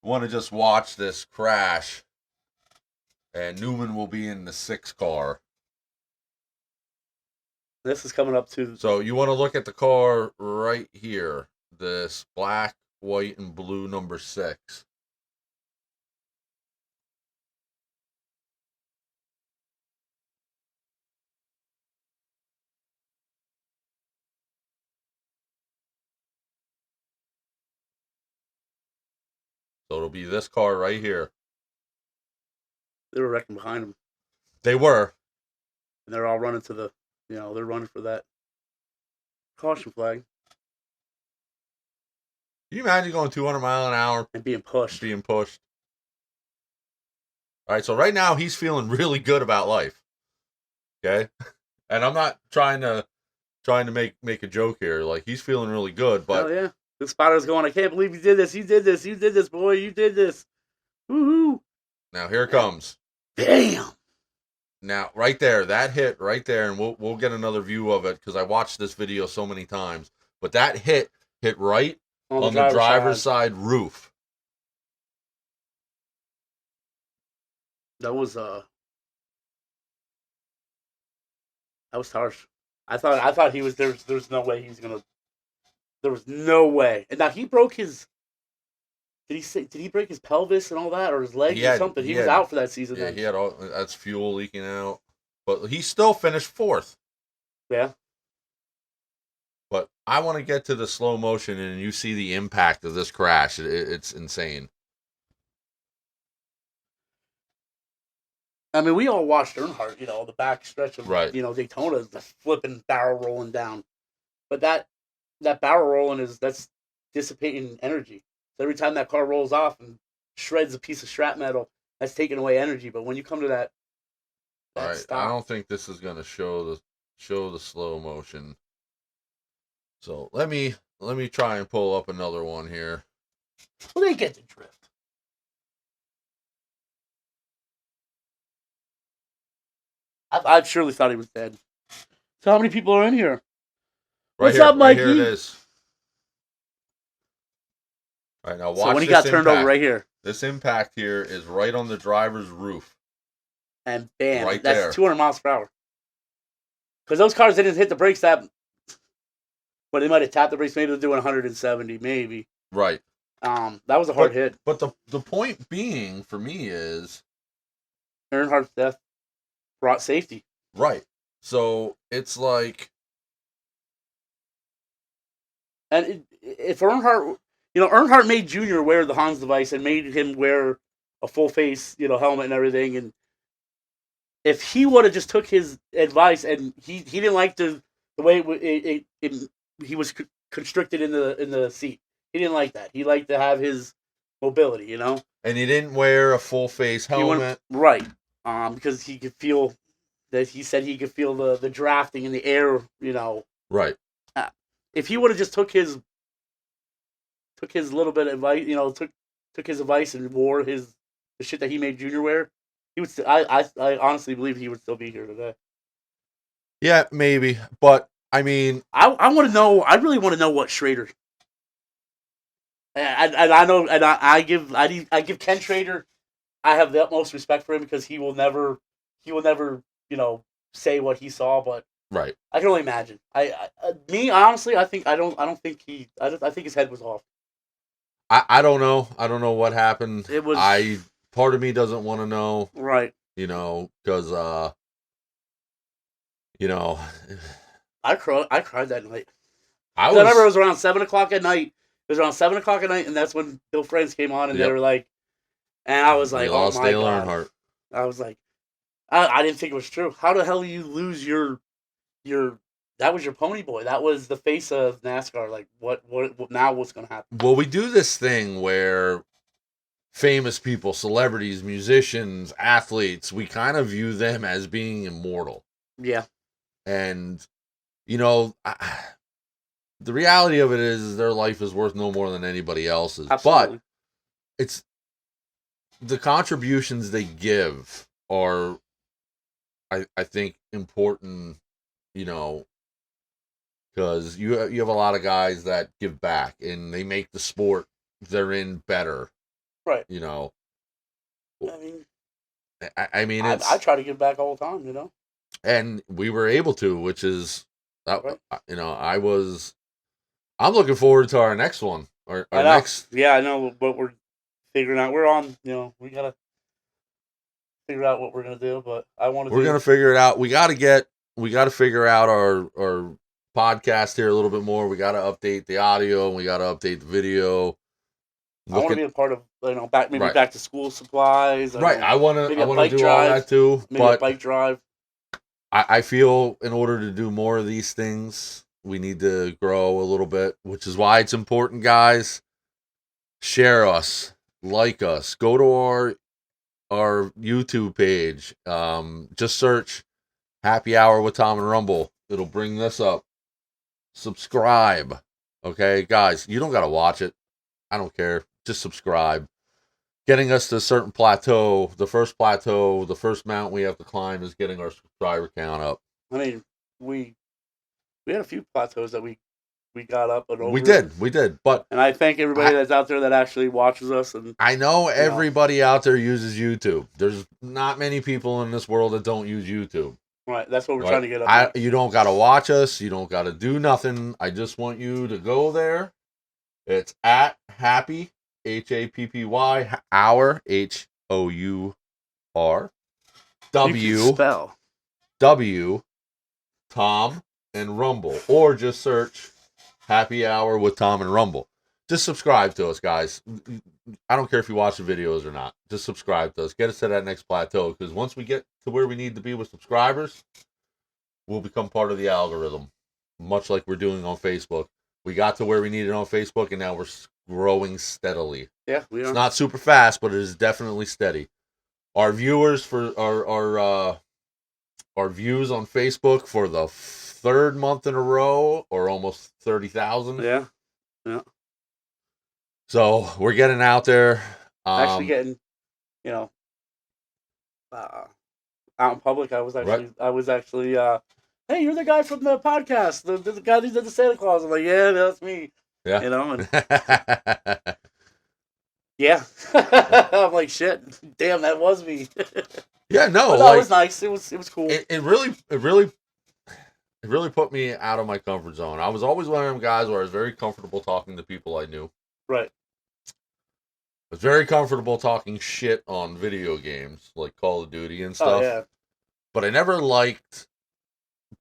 I want to just watch this crash. And Newman will be in the 6 car. This is coming up to. So you want to look at the car right here. This black, white, and blue number 6. So it'll be this car right here. They were wrecking behind him. They were. And they're all running to the, they're running for that caution flag. Can you imagine going 200 miles an hour? And being pushed. All right, so right now he's feeling really good about life. Okay? And I'm not trying to make a joke here. Like, he's feeling really good, but... Oh, yeah. The spotter's going, I can't believe you did this. You did this. You did this, boy. You did this. Woohoo. Now, here it comes. Damn. Now, right there, that hit right there, and we'll get another view of it because I watched this video so many times. But that hit right on the driver's side roof. That was harsh. I thought he was there's no way he's gonna. There was no way. And now he broke his. Did he break his pelvis and all that, or his legs or something? He was out for that season. Yeah, then. he had all that's fuel leaking out, but he still finished 4th. Yeah. But I want to get to the slow motion, and you see the impact of this crash. It's insane. I mean, we all watched Earnhardt, the back stretch of, Daytona, the flipping barrel rolling down. But that barrel rolling that's dissipating energy. So every time that car rolls off and shreds a piece of strap metal, that's taking away energy. But when you come to that all right, stop, I don't think this is going to show the slow motion. So let me try and pull up another one here. Well, they get the drift. I surely thought he was dead. So how many people are in here? What's up, Mikey? Right here it is. All right, now watch. So when he got turned over right here. This impact here is right on the driver's roof. And bam, right that's there. 200 miles per hour. Because those cars didn't hit the brakes but they might have tapped the brakes. Maybe they're doing 170, maybe. Right. That was a hard hit. But the point being for me is Earnhardt's death brought safety. Right. So it's like And if Earnhardt, Earnhardt made Junior wear the Hans device and made him wear a full face, helmet and everything. And if he would have just took his advice and he didn't like the way he was constricted in the seat. He didn't like that. He liked to have his mobility, And he didn't wear a full face helmet. Right. Because he could feel that he said he could feel the drafting in the air, Right. If he would have just took his little bit of advice, took his advice and wore the shit that he made Junior wear, he would. I honestly believe he would still be here today. Yeah, maybe, but I mean, I want to know. I really want to know what Schrader. And I know, and I give Ken Schrader. I have the utmost respect for him because he will never, say what he saw. But right, I can only imagine. Honestly, I don't think I think his head was off. I don't know. I don't know what happened. It was. Part of me doesn't want to know. Right. Because I cried that night. I remember it was around 7:00 at night. It was around 7:00 at night, and that's when Bill Friends came on, and they were like, and I was like, oh my God. Earnhardt. I was like, I didn't think it was true. How the hell do you lose your that was your pony boy. That was the face of NASCAR. Like, what now what's going to happen? Well, we do this thing where famous people, celebrities, musicians, athletes, we kind of view them as being immortal. Yeah. And, the reality of it is their life is worth no more than anybody else's. Absolutely. But it's the contributions they give are, I think, important, because you have a lot of guys that give back and they make the sport they're in better. Right. I mean, I try to give back all the time, And we were able to, which is, right. I'm looking forward to our next one. Our next. Yeah, I know what we're figuring out. We're on, we got to figure out what we're going to do, but we're going to figure it out. We got to figure out our podcast here a little bit more. We got to update the audio and we got to update the video. I want to be a part of, back to school supplies. I want to do all that too. Maybe a bike drive. I feel in order to do more of these things, we need to grow a little bit, which is why it's important, guys. Share us, like us, go to our YouTube page. Just search Happy Hour with Tom and Rumble. It'll bring this up. Subscribe. Okay, guys, you don't got to watch it. I don't care. Just subscribe. Getting us to a certain plateau, the first mount we have to climb is getting our subscriber count up. I mean, we had a few plateaus that we got up and over. We did. But and I thank everybody that's out there that actually watches us. And I know everybody out there uses YouTube. There's not many people in this world that don't use YouTube. Right, that's what we're trying to get up. You don't got to watch us. You don't got to do nothing. I just want you to go there. It's at Happy, HAPPY, Hour, HOUR, W, Tom and Rumble. Or just search Happy Hour with Tom and Rumble. Just subscribe to us, guys. I don't care if you watch the videos or not. Just subscribe to us. Get us to that next plateau. Because once we get to where we need to be with subscribers, we'll become part of the algorithm. Much like we're doing on Facebook. We got to where we needed on Facebook, and now we're growing steadily. Yeah, we are. It's not super fast, but it is definitely steady. Our viewers for our views on Facebook for the third month in a row are almost 30,000. Yeah. So we're getting out there. Actually getting, out in public. I was actually, hey, you're the guy from the podcast, the guy who did the Santa Claus. I'm like, yeah, that's me. Yeah. And yeah. I'm like, shit, damn, that was me. Yeah, no, it was nice. It was cool. It really put me out of my comfort zone. I was always one of them guys where I was very comfortable talking to people I knew. Right. I was very comfortable talking shit on video games like Call of Duty and stuff. Oh, yeah. But I never liked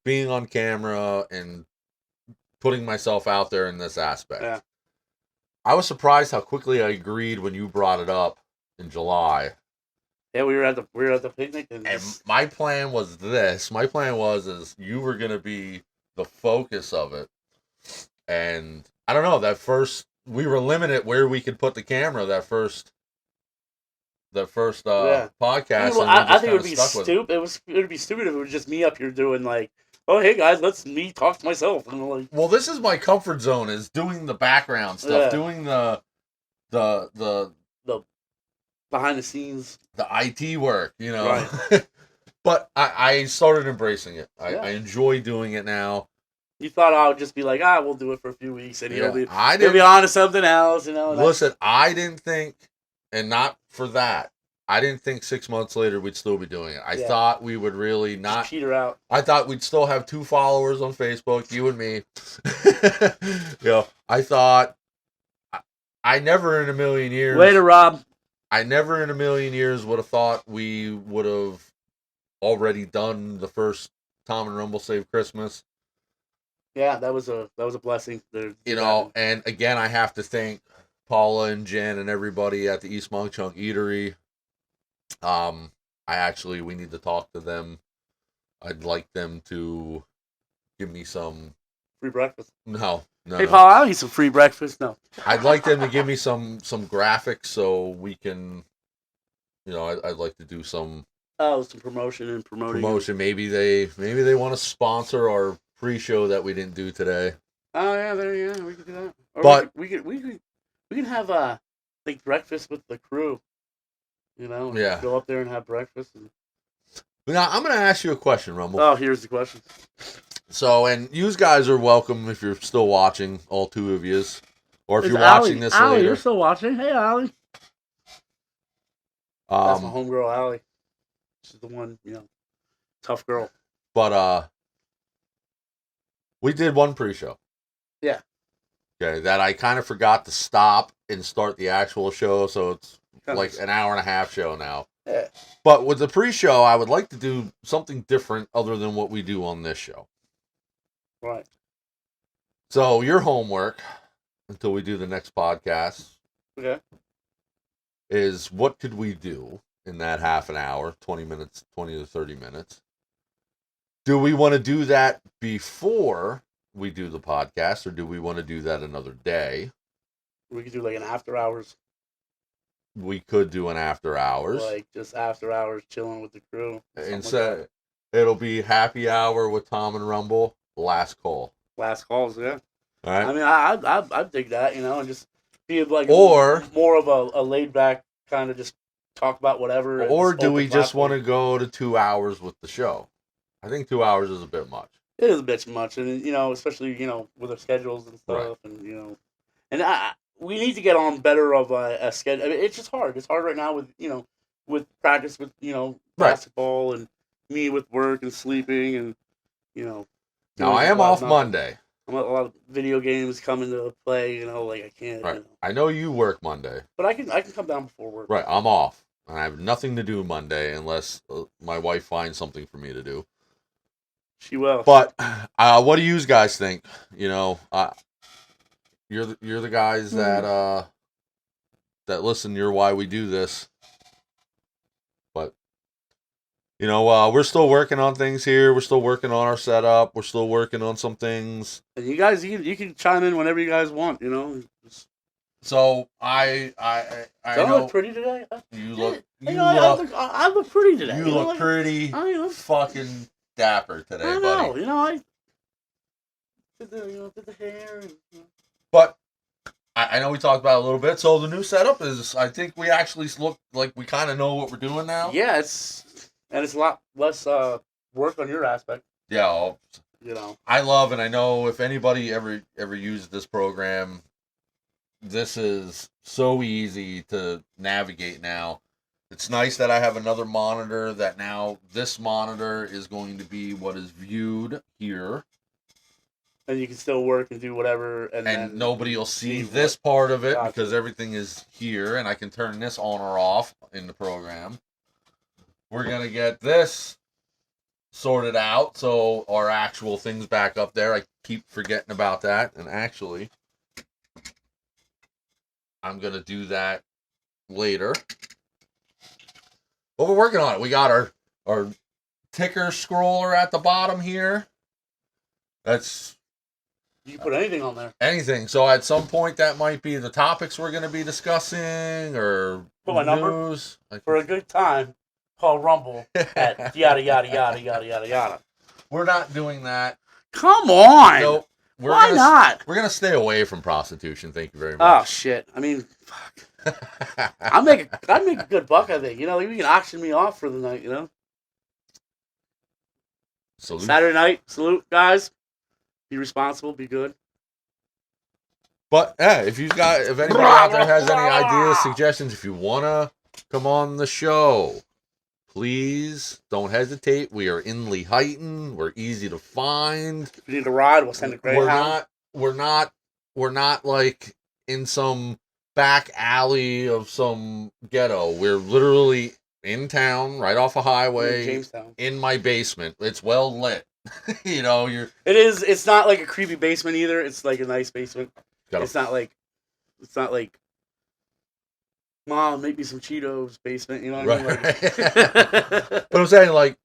being on camera and putting myself out there in this aspect. Yeah. I was surprised how quickly I agreed when you brought it up in July. Yeah, we were at the picnic, and my plan was this. My plan was you were gonna be the focus of it, and I don't know. That first, we were limited where we could put the camera. That first podcast. I think it would be stupid. It would be stupid if it was just me up here doing like, oh hey guys, let's me talk to myself. And like, well, this is my comfort zone, is doing the background stuff, doing the behind the scenes, the IT work, you know. Right. But I started embracing it. I enjoy doing it now. You thought I would just be like, we'll do it for a few weeks, and he'll be on to something else, you know. Listen, I didn't think, and not for that, I didn't think 6 months later we'd still be doing it. I thought we would really not just peter out. I thought we'd still have 2 followers on Facebook, you and me. I thought I never in a million years. Later, Rob. I never in a million years would have thought we would have already done the first Tom and Rumble Save Christmas. Yeah, that was a blessing. And again, I have to thank Paula and Jen and everybody at the East Monk Chunk Eatery. We need to talk to them. I'd like them to give me some free breakfast. No. Hey, Paul, I'll eat some free breakfast. No. I'd like them to give me some graphics so we can, I'd like to do some promotion and promoting. Promotion. Maybe they want to sponsor our pre-show that we didn't do today. Oh yeah, we could do that. Or but we can have breakfast with the crew. Yeah. Go up there and have breakfast. Now I'm going to ask you a question, Rumble. Oh, here's the question. So, and you guys are welcome if you're still watching, all 2 of yous, or if you're watching this Allie, later. You're still watching? Hey, Allie. That's my homegirl, Allie. She's the one, tough girl. But we did one pre-show. Yeah. Okay, that I kind of forgot to stop and start the actual show, so it's like an hour and a half show now. Yeah. But with the pre-show, I would like to do something different other than what we do on this show. Right. So your homework, until we do the next podcast, is what could we do in that half an hour, 20 minutes, 20 to 30 minutes? Do we want to do that before we do the podcast, or do we want to do that another day? We could do like an after hours. We could do an after hours. Like just after hours chilling with the crew. Instead, it'll be happy hour with Tom and Rumble, last call. Last calls, yeah. All right. I mean, I dig that, and just be like or more of a laid back kind of just talk about whatever. Or do we just want to go to 2 hours with the show? I think 2 hours is a bit much. It is a bit much, and especially with our schedules and stuff, right. and we need to get on better of a schedule. I mean, it's just hard. It's hard right now with practice with basketball and me with work and sleeping and Now I am off Monday. A lot of video games come into play. I can't. Right. I know you work Monday, but I can come down before work. Right. I'm off, and I have nothing to do Monday unless my wife finds something for me to do. She will. But what do you guys think? You're the guys that listen. You're why we do this. But we're still working on things here. We're still working on our setup. We're still working on some things. And you guys, you can chime in whenever you guys want. So I look pretty today. I look pretty today. You look pretty. Fucking dapper today, I know, buddy. I did the hair. But I know we talked about it a little bit. So the new setup is, I think we actually look like we kind of know what we're doing now. Yeah, it's a lot less work on your aspect. Yeah, I love, and I know if anybody ever used this program, this is so easy to navigate now. It's nice that I have another monitor, that now this monitor is going to be what is viewed here. And you can still work and do whatever. And nobody will see this part of it because everything is here. And I can turn this on or off in the program. We're going to get this sorted out, so our actual things back up there. I keep forgetting about that, and actually, I'm gonna do that later. But we're working on it. We got our ticker scroller at the bottom here. That's You can put anything on there. anything. So at some point, that might be the topics we're going to be discussing, or Put my number news. for a good time. Call Rumble at yada yada yada yada yada yada. We're not doing that. Come on. No, why not? We're gonna stay away from prostitution. Thank you very Oh much. shit! I mean, fuck. I'd make a good buck. I think, you know, you can auction me off for the night. You know, Salute. Saturday night. Salute, guys. Be responsible. Be good. But yeah, if anybody out there has any ideas, suggestions, if you wanna come on the show, please don't hesitate. We are in Lehighton. We're easy to find. If you need a ride, we'll send a Greyhound. We're not like in some back alley of some ghetto. We're literally in town, right off a highway, Jamestown. in my basement. It's well lit. You know, It's not like a creepy basement either. It's like a nice basement. It's not like Mom, make me some Cheetos basement. You know what I mean? Like, but I'm saying, like,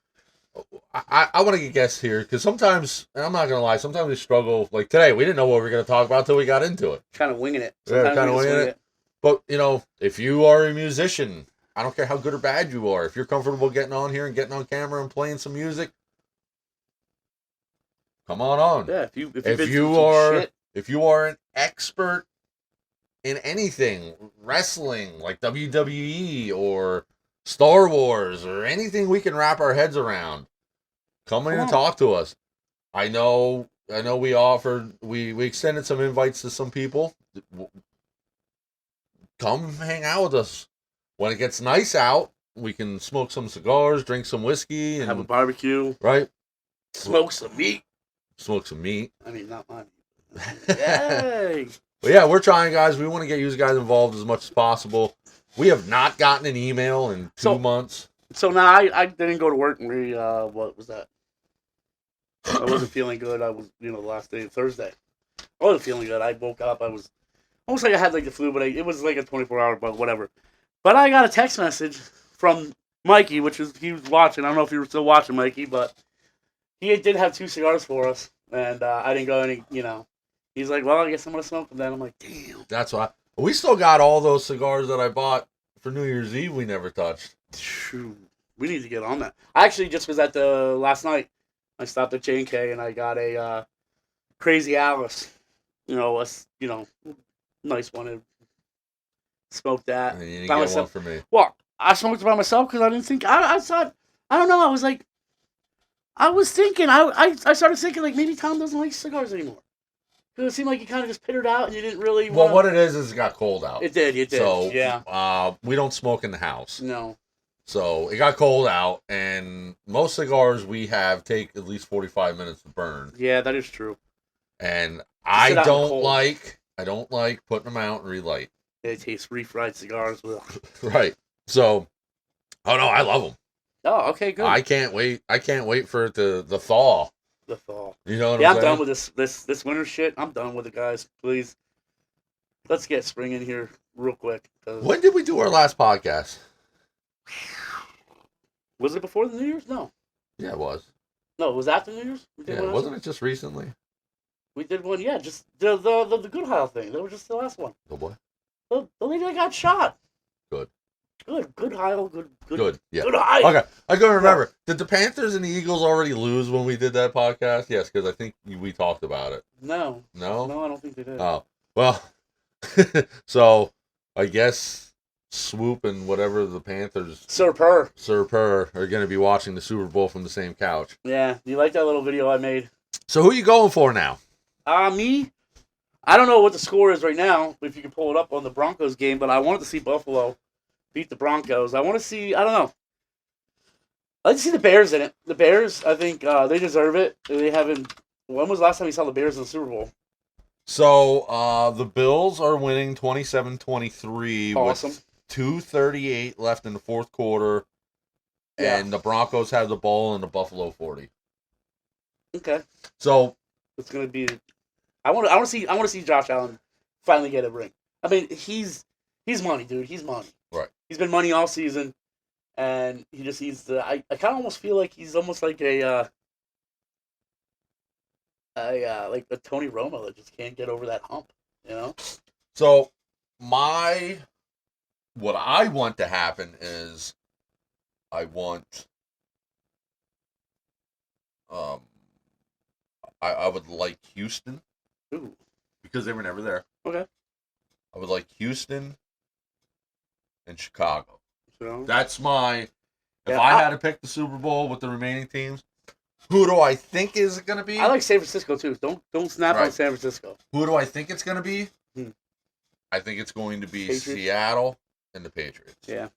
I want to get guests here because sometimes, and I'm not gonna lie, sometimes we struggle. Like today, we didn't know what we were gonna talk about until we got into it. Kind of winging it. Yeah, kind of winging it. But you know, if you are a musician, I don't care how good or bad you are. If you're comfortable getting on here and getting on camera and playing some music, come on. Yeah, if you are an expert in anything, wrestling, like WWE or Star Wars or anything we can wrap our heads around, come in and talk to us. I know we extended some invites to some people. Come hang out with us. When it gets nice out, we can smoke some cigars, drink some whiskey, and have a barbecue. Right. Smoke some meat. I mean, not my meat. Yay! But yeah, we're trying, guys. We want to get you guys involved as much as possible. We have not gotten an email in 2 months. So now I didn't go to work. What was that? I wasn't feeling good. I was, the last day, Thursday. I wasn't feeling good. I woke up. I was almost like I had like the flu, but it was like a 24-hour, but whatever. But I got a text message from Mikey, he was watching. I don't know if you were still watching, Mikey, but he did have 2 cigars for us, and I didn't go any, He's like, well, I guess I'm going to smoke them then. I'm like, damn. That's why. We still got all those cigars that I bought for New Year's Eve we never touched. We need to get on that. I actually just was at last night. I stopped at J&K and I got a Crazy Alice. Nice one. Smoked that. And you didn't get one for me. Well, I smoked it by myself because I didn't think, I thought, I don't know, I was like, I was thinking, I started thinking like maybe Tom doesn't like cigars anymore. Because it seemed like you kind of just pittered out and you didn't really Well, what it is it got cold out. It did. So, yeah. We don't smoke in the house. No. So, it got cold out, and most cigars we have take at least 45 minutes to burn. Yeah, that is true. And I don't like putting them out and relight. They taste refried cigars. Right. So, oh no, I love them. Oh, okay, good. I can't wait for it to thaw. The thaw. You know what I'm saying? done with this winter shit. I'm done with it, guys. Please, let's get spring in here real quick. When did we do our last podcast? Was it before the New Year's? No. Yeah, it was. No, it was after New Year's. Wasn't it just recently? We did one. Yeah, just the Good Heil thing. That was just the last one. Oh boy. The lady that got shot. Good. Good Heil. Good. Yeah. Good Heil. Okay, I couldn't remember. Yeah. Did the Panthers and the Eagles already lose when we did that podcast? Yes, because I think we talked about it. No. No, I don't think they did. Oh well. So I guess Swoop and whatever the Panthers, Sir Purr are going to be watching the Super Bowl from the same couch. Yeah. You like that little video I made? So who are you going for now? Me. I don't know what the score is right now, if you can pull it up on the Broncos game, but I wanted to see Buffalo beat the Broncos. I want to see, I don't know. I like to see the Bears in it. The Bears, I think they deserve it. They haven't. When was the last time you saw the Bears in the Super Bowl? So the Bills are winning 27-23 awesome. with 2:38 left in the fourth quarter. and the Broncos have the ball in the Buffalo 40. Okay. So it's gonna be. I want to see Josh Allen finally get a ring. I mean, he's money, dude. He's money. Right. He's been money all season, and he just needs to. I kind of almost feel like he's almost like like a Tony Romo that just can't get over that hump. You know. So what I want to happen is, I want I would like Houston. Ooh. Because they were never there. Okay. I would like Houston and Chicago. So, that's my. If yeah, I had to pick the Super Bowl with the remaining teams, who do I think is going to be? I like San Francisco too. Don't snap on San Francisco. Who do I think it's going to be? I think it's going to be Patriots? Seattle and the Patriots. Yeah.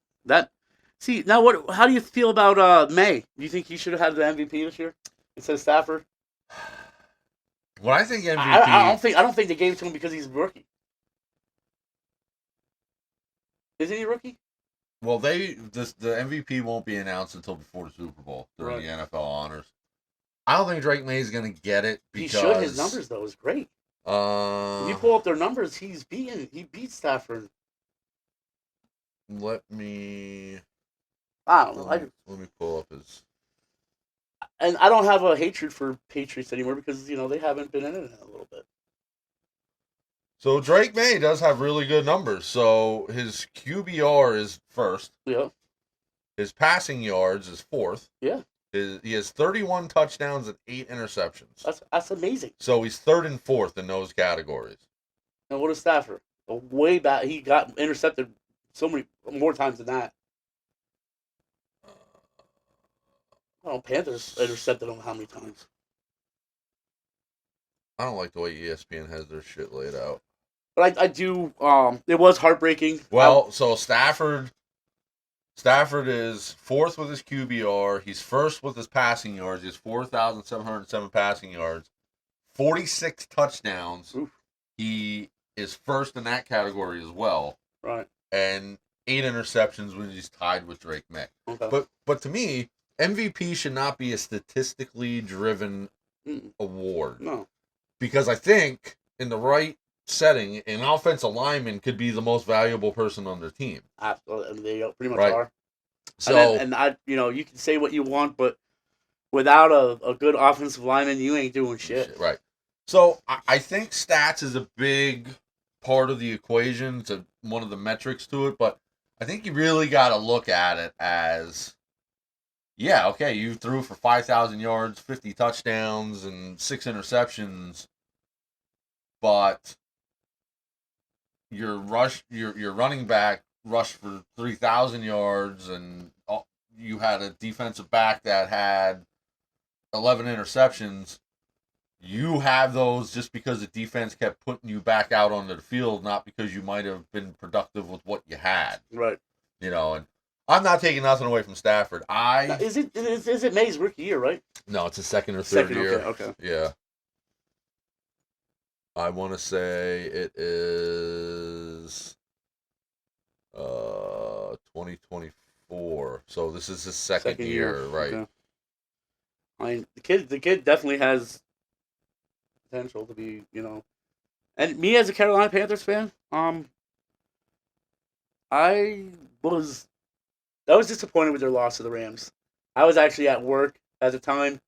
See, now what? How do you feel about May? Do you think he should have had the MVP this year instead of Stafford? When I think MVP, I don't think they gave it to him because he's a rookie. Isn't he a rookie? Well, the MVP won't be announced until before the Super Bowl during the NFL honors. I don't think Drake May is going to get it because he should. His numbers though is great. If you pull up their numbers, he beat Stafford. Let me pull up his. And I don't have a hatred for Patriots anymore because they haven't been in it in a little bit. So Drake May does have really good numbers. So his QBR is first. Yeah. His passing yards is fourth. Yeah. He has 31 touchdowns and 8 interceptions. That's amazing. So he's third and fourth in those categories. And what is Stafford? Way back, he got intercepted so many more times than that. Panthers intercepted him how many times? I don't like the way ESPN has their shit laid out. But I do. It was heartbreaking. Well, so Stafford is fourth with his QBR. He's first with his passing yards. He has 4,707 passing yards, 46 touchdowns. Oof. He is first in that category as well. Right. And 8 interceptions when he's tied with Drake May. Okay. But to me, MVP should not be a statistically driven award. No. Because I think in the right setting, an offensive lineman could be the most valuable person on their team. Absolutely. And they pretty much are. So you can say what you want, but without a good offensive lineman, you ain't doing shit. Right. So I think stats is a big part of the equation. It's one of the metrics to it, but I think you really got to look at it as, yeah, okay, you threw for 5,000 yards, 50 touchdowns, and 6 interceptions, but your running back rushed for 3,000 yards, and you had a defensive back that had 11 interceptions. You have those just because the defense kept putting you back out onto the field, not because you might have been productive with what you had. Right. And I'm not taking nothing away from Stafford. Is it May's rookie year, right? No, it's his second or third year. Okay. Yeah. I want to say it is 2024. So this is his second year, right? Okay. I mean, the kid definitely has potential to be, and me as a Carolina Panthers fan, I was disappointed with their loss to the Rams. I was actually at work at the time,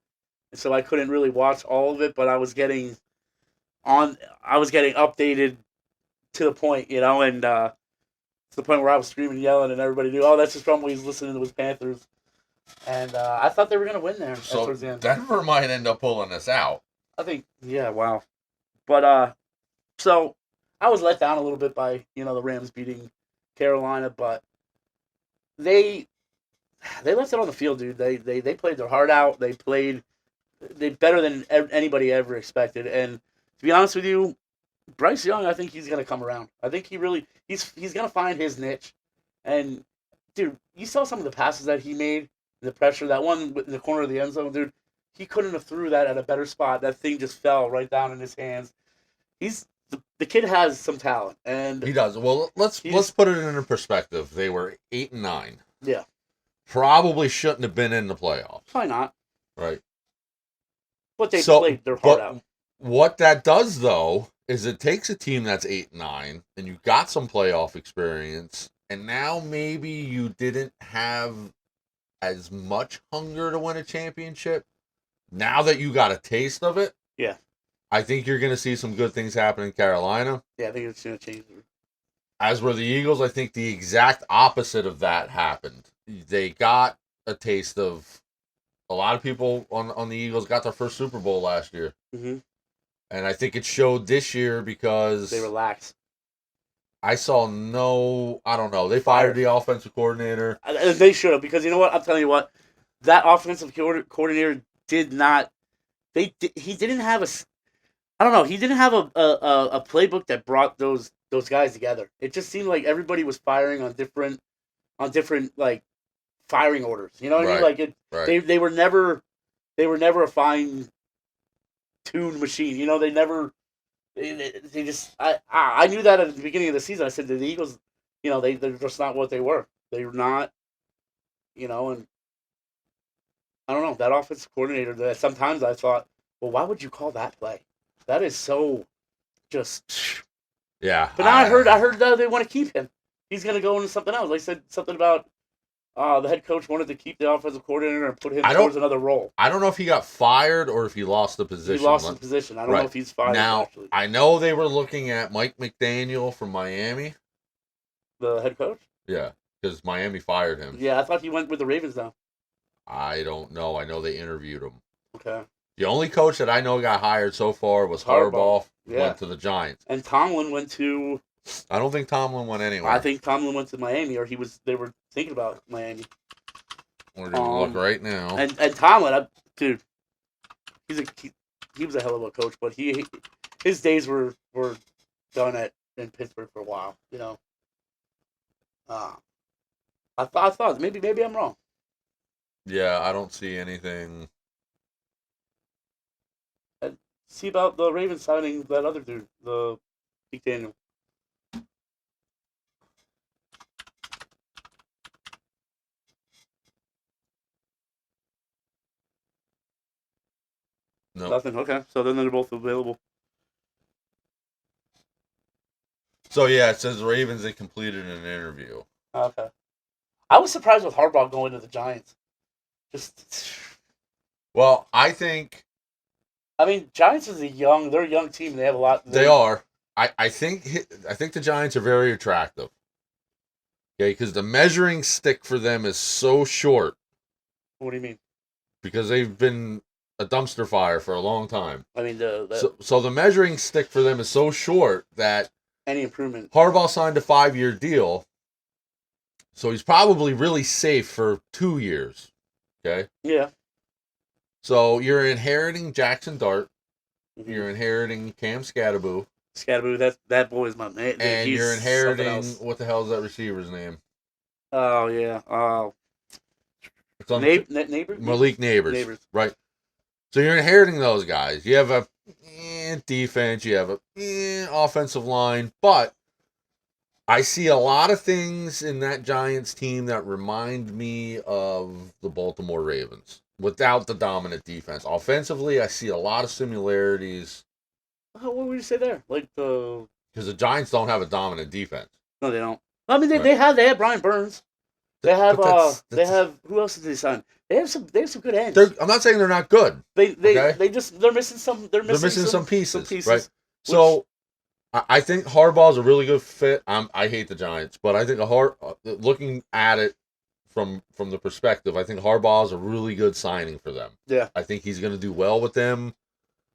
and so I couldn't really watch all of it, but I was getting updated to the point, and to the point where I was screaming, yelling, and everybody knew, oh, that's just from when he's listening to his Panthers. And I thought they were going to win there. So Denver might end up pulling this out. I think, yeah, wow. But, so I was let down a little bit by, the Rams beating Carolina, but they left it on the field, dude. They played their heart out. They played better than anybody ever expected. And to be honest with you, Bryce Young, I think he's going to come around. I think he's going to find his niche. And, dude, you saw some of the passes that he made, the pressure, that one in the corner of the end zone, dude. He couldn't have threw that at a better spot. That thing just fell right down in his hands. The kid has some talent, and he does. Well, let's put it in perspective. They were 8-9. Yeah. probably shouldn't have been in the playoffs. Probably not. Right. But they played their heart out. What that does, though, is it takes a team that's 8-9, and you got some playoff experience, and now maybe you didn't have as much hunger to win a championship. Now that you got a taste of it, yeah, I think you're going to see some good things happen in Carolina. Yeah, I think it's going to change. As were the Eagles, I think the exact opposite of that happened. They got a taste of. A lot of people on the Eagles got their first Super Bowl last year. Mm-hmm. And I think it showed this year because they relaxed. I saw I don't know. They fired the offensive coordinator. They should have, because you know what? I'll tell you what. That offensive coordinator did not. He didn't have I don't know. He didn't have a playbook that brought those guys together. It just seemed like everybody was firing on different like firing orders. You know what I mean? Like right. They were never a fine tuned machine. You know, they never. They just. I knew that at the beginning of the season. I said the Eagles, you know, they're just not what they were. They were not. You know, and I don't know that offensive coordinator. That sometimes I thought, well, why would you call that play? That is so just. Yeah. But now I heard they want to keep him. He's going to go into something else. They said something about the head coach wanted to keep the offensive coordinator and put him towards another role. I don't know if he got fired or if he lost the position. He lost the position. I don't know if he's fired. Now, actually. I know they were looking at Mike McDaniel from Miami. The head coach? Yeah, because Miami fired him. Yeah, I thought he went with the Ravens now. I don't know. I know they interviewed him. Okay. The only coach that I know got hired so far was Harbaugh. Went to the Giants. And Tomlin went to... I don't think Tomlin went anywhere. I think Tomlin went to Miami, or they were thinking about Miami. We're going to look right now. And Tomlin, dude, he was a hell of a coach, but his days were done in Pittsburgh for a while, you know. I thought maybe I'm wrong. Yeah, I don't see anything. See about the Ravens signing that other dude, the McDaniel. No. Nothing. Okay, so then they're both available. So yeah, it says Ravens they completed an interview. Okay. I was surprised with Harbaugh going to the Giants. Well, I think. I mean, Giants is they're a young team. They have a lot. They are. I think the Giants are very attractive. Okay, because the measuring stick for them is so short. What do you mean? Because they've been a dumpster fire for a long time. I mean, so the measuring stick for them is so short that any improvement. Harbaugh signed a 5-year deal, so he's probably really safe for 2 years. Okay. Yeah. So you're inheriting Jackson Dart. Mm-hmm. You're inheriting Cam Skattebo. That boy is my man. And you're inheriting, what the hell is that receiver's name? Oh yeah. It's on Neighbors. Malik Neighbors. Right. So you're inheriting those guys. You have a defense. You have a offensive line. But I see a lot of things in that Giants team that remind me of the Baltimore Ravens without the dominant defense. Offensively, I see a lot of similarities. What would you say there? Like because the Giants don't have a dominant defense. No, they don't. I mean, they have Brian Burns. They have who else did they sign? They have some good ends. I'm not saying they're not good. They're missing some pieces. Right. So I think Harbaugh's a really good fit. I hate the Giants, but I think looking at it from the perspective, I think Harbaugh's a really good signing for them. Yeah. I think he's going to do well with them.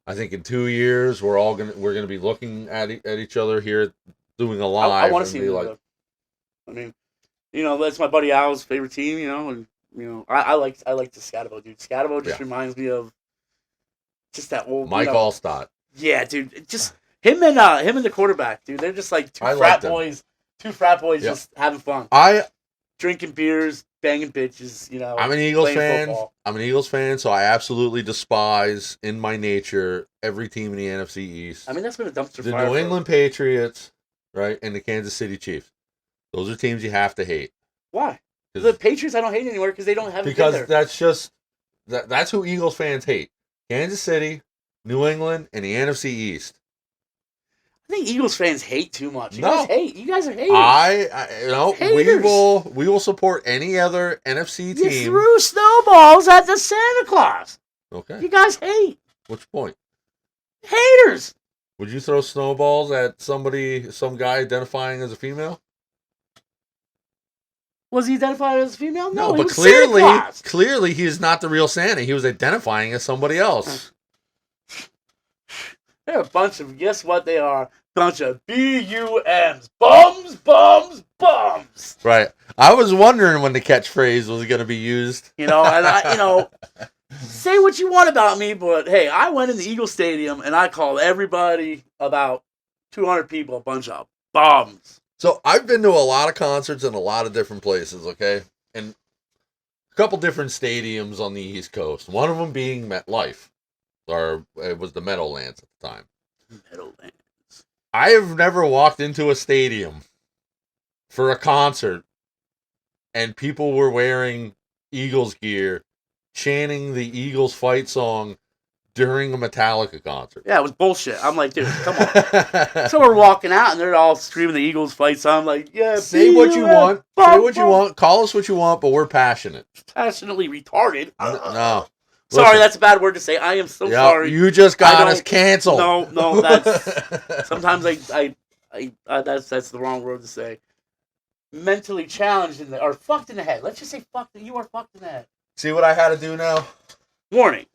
I think in 2 years we're going to be looking at each other here doing a live. I want to see him. Like, I mean, you know, that's my buddy Al's favorite team. You know, and you know, I like the Skattebo dude. Skattebo just reminds me of just that old Mike Allstott. Yeah, dude. Just him and the quarterback, dude. They're just like two frat boys just having fun. Drinking beers, banging bitches, you know. I'm an Eagles fan. Football. I'm an Eagles fan, so I absolutely despise, in my nature, every team in the NFC East. I mean, that's been a dumpster fire. The New England Patriots, right, and the Kansas City Chiefs. Those are teams you have to hate. Why? The Patriots I don't hate anymore because they don't have because that's just that's who Eagles fans hate. Kansas City, New England, and the NFC East. I think Eagles fans hate too much. You guys hate. You guys are haters. We will support any other NFC team. You threw snowballs at the Santa Claus. Okay. You guys hate. Which point? Haters. Would you throw snowballs at some guy identifying as a female? Was he identified as a female? No, but clearly he is not the real Santa. He was identifying as somebody else. They're a bunch of, guess what they are? Bunch of BUMs. Bums, bums, bums. Right. I was wondering when the catchphrase was going to be used. And say what you want about me, but hey, I went in the Eagle Stadium and I called everybody, about 200 people, a bunch of bums. So I've been to a lot of concerts in a lot of different places, okay? And a couple different stadiums on the East Coast. One of them being MetLife. Or it was the Meadowlands at the time. Meadowlands. I have never walked into a stadium for a concert and people were wearing Eagles gear, chanting the Eagles fight song during a Metallica concert. Yeah, it was bullshit. I'm like, dude, come on. So we're walking out and they're all screaming the Eagles fight song. I'm like, yeah, say what you want. Say what you want. Call us what you want, but we're passionate. Passionately retarded. No. Sorry, Listen. That's a bad word to say. I am so sorry. You just got us canceled. No, that's sometimes I that's the wrong word to say. Mentally challenged or fucked in the head. Let's just say fucked. You are fucked in the head. See what I had to do now? Warning.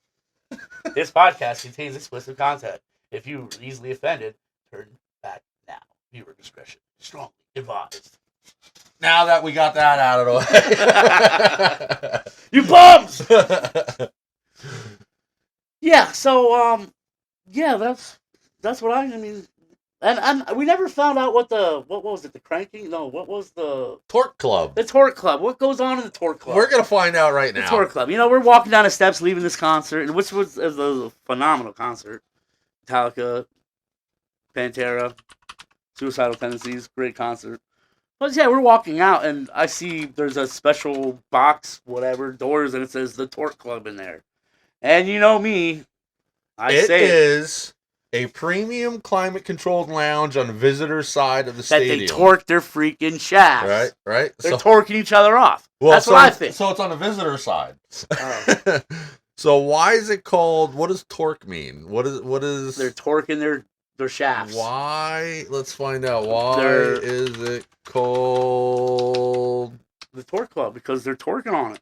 This podcast contains explicit content. If you are easily offended, turn back now. Viewer discretion strongly advised. Now that we got that out of the way. You bums! Yeah, so yeah, that's what I mean, and we never found out what was it, the cranking? No, what was the Torque Club? The Torque Club. What goes on in the Torque Club? We're gonna find out right now. The Torque Club. We're walking down the steps, leaving this concert, which was a phenomenal concert. Metallica, Pantera, Suicidal Tendencies, great concert. But yeah, we're walking out, and I see there's a special box, whatever, doors, and it says the Torque Club in there. And you know me, it is a premium climate-controlled lounge on the visitor side of the stadium. That they torque their freaking shafts. Right. They're torquing each other off. Well, that's what I think. So it's on the visitor side. Oh. So why is it called? What does torque mean? What is? They're torquing their shafts. Why? Let's find out. Why is it called the Torque Club? Because they're torquing on it.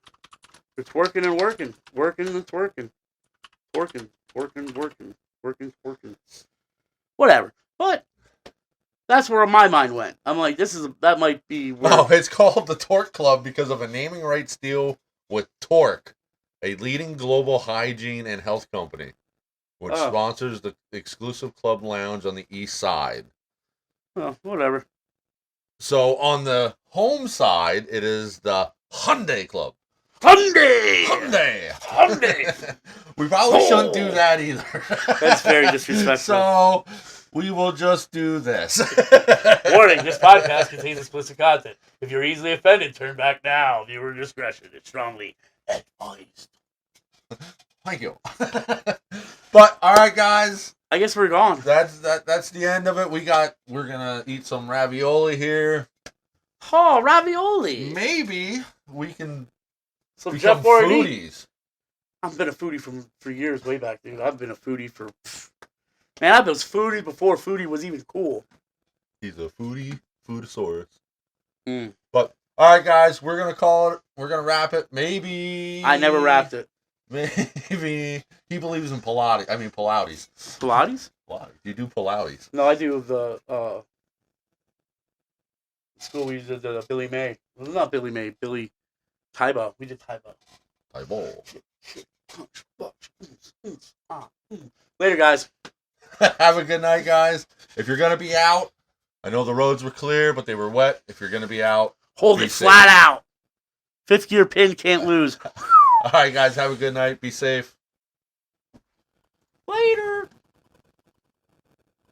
They're twerking and working and twerking, working. Whatever. But that's where my mind went. I'm like, that might be. Oh, it's called the Torque Club because of a naming rights deal with Torque, a leading global hygiene and health company, which sponsors the exclusive club lounge on the east side. Well, whatever. So on the home side, it is the Hyundai Club. Hyundai! We probably shouldn't do that either. That's very disrespectful. So we will just do this. Warning, this podcast contains explicit content. If you're easily offended, turn back now. Viewer discretion is strongly advised. Thank you. But all right, guys. I guess we're gone. That's the end of it. We're gonna eat some ravioli here. Oh, ravioli. Maybe we can some become Jeff Bourdie. foodies. I've been a foodie for years, way back, dude. I've been a foodie for... Man, I was foodie before foodie was even cool. He's a foodie, foodosaurus. Mm. But, all right, guys, we're going to call it. We're going to wrap it. Maybe... I never wrapped it. Maybe... He believes in Pilates. I mean, Pilates. Pilates? Pilates. You do Pilates. No, I do the... school we did the Billy May. Well, not Billy May, Billy Taibo. We did Taibo. Later, guys. Have a good night, guys. If you're going to be out, I know the roads were clear, but they were wet. If you're going to be out, hold it flat out. Fifth gear pin can't lose. All right, guys. Have a good night. Be safe. Later.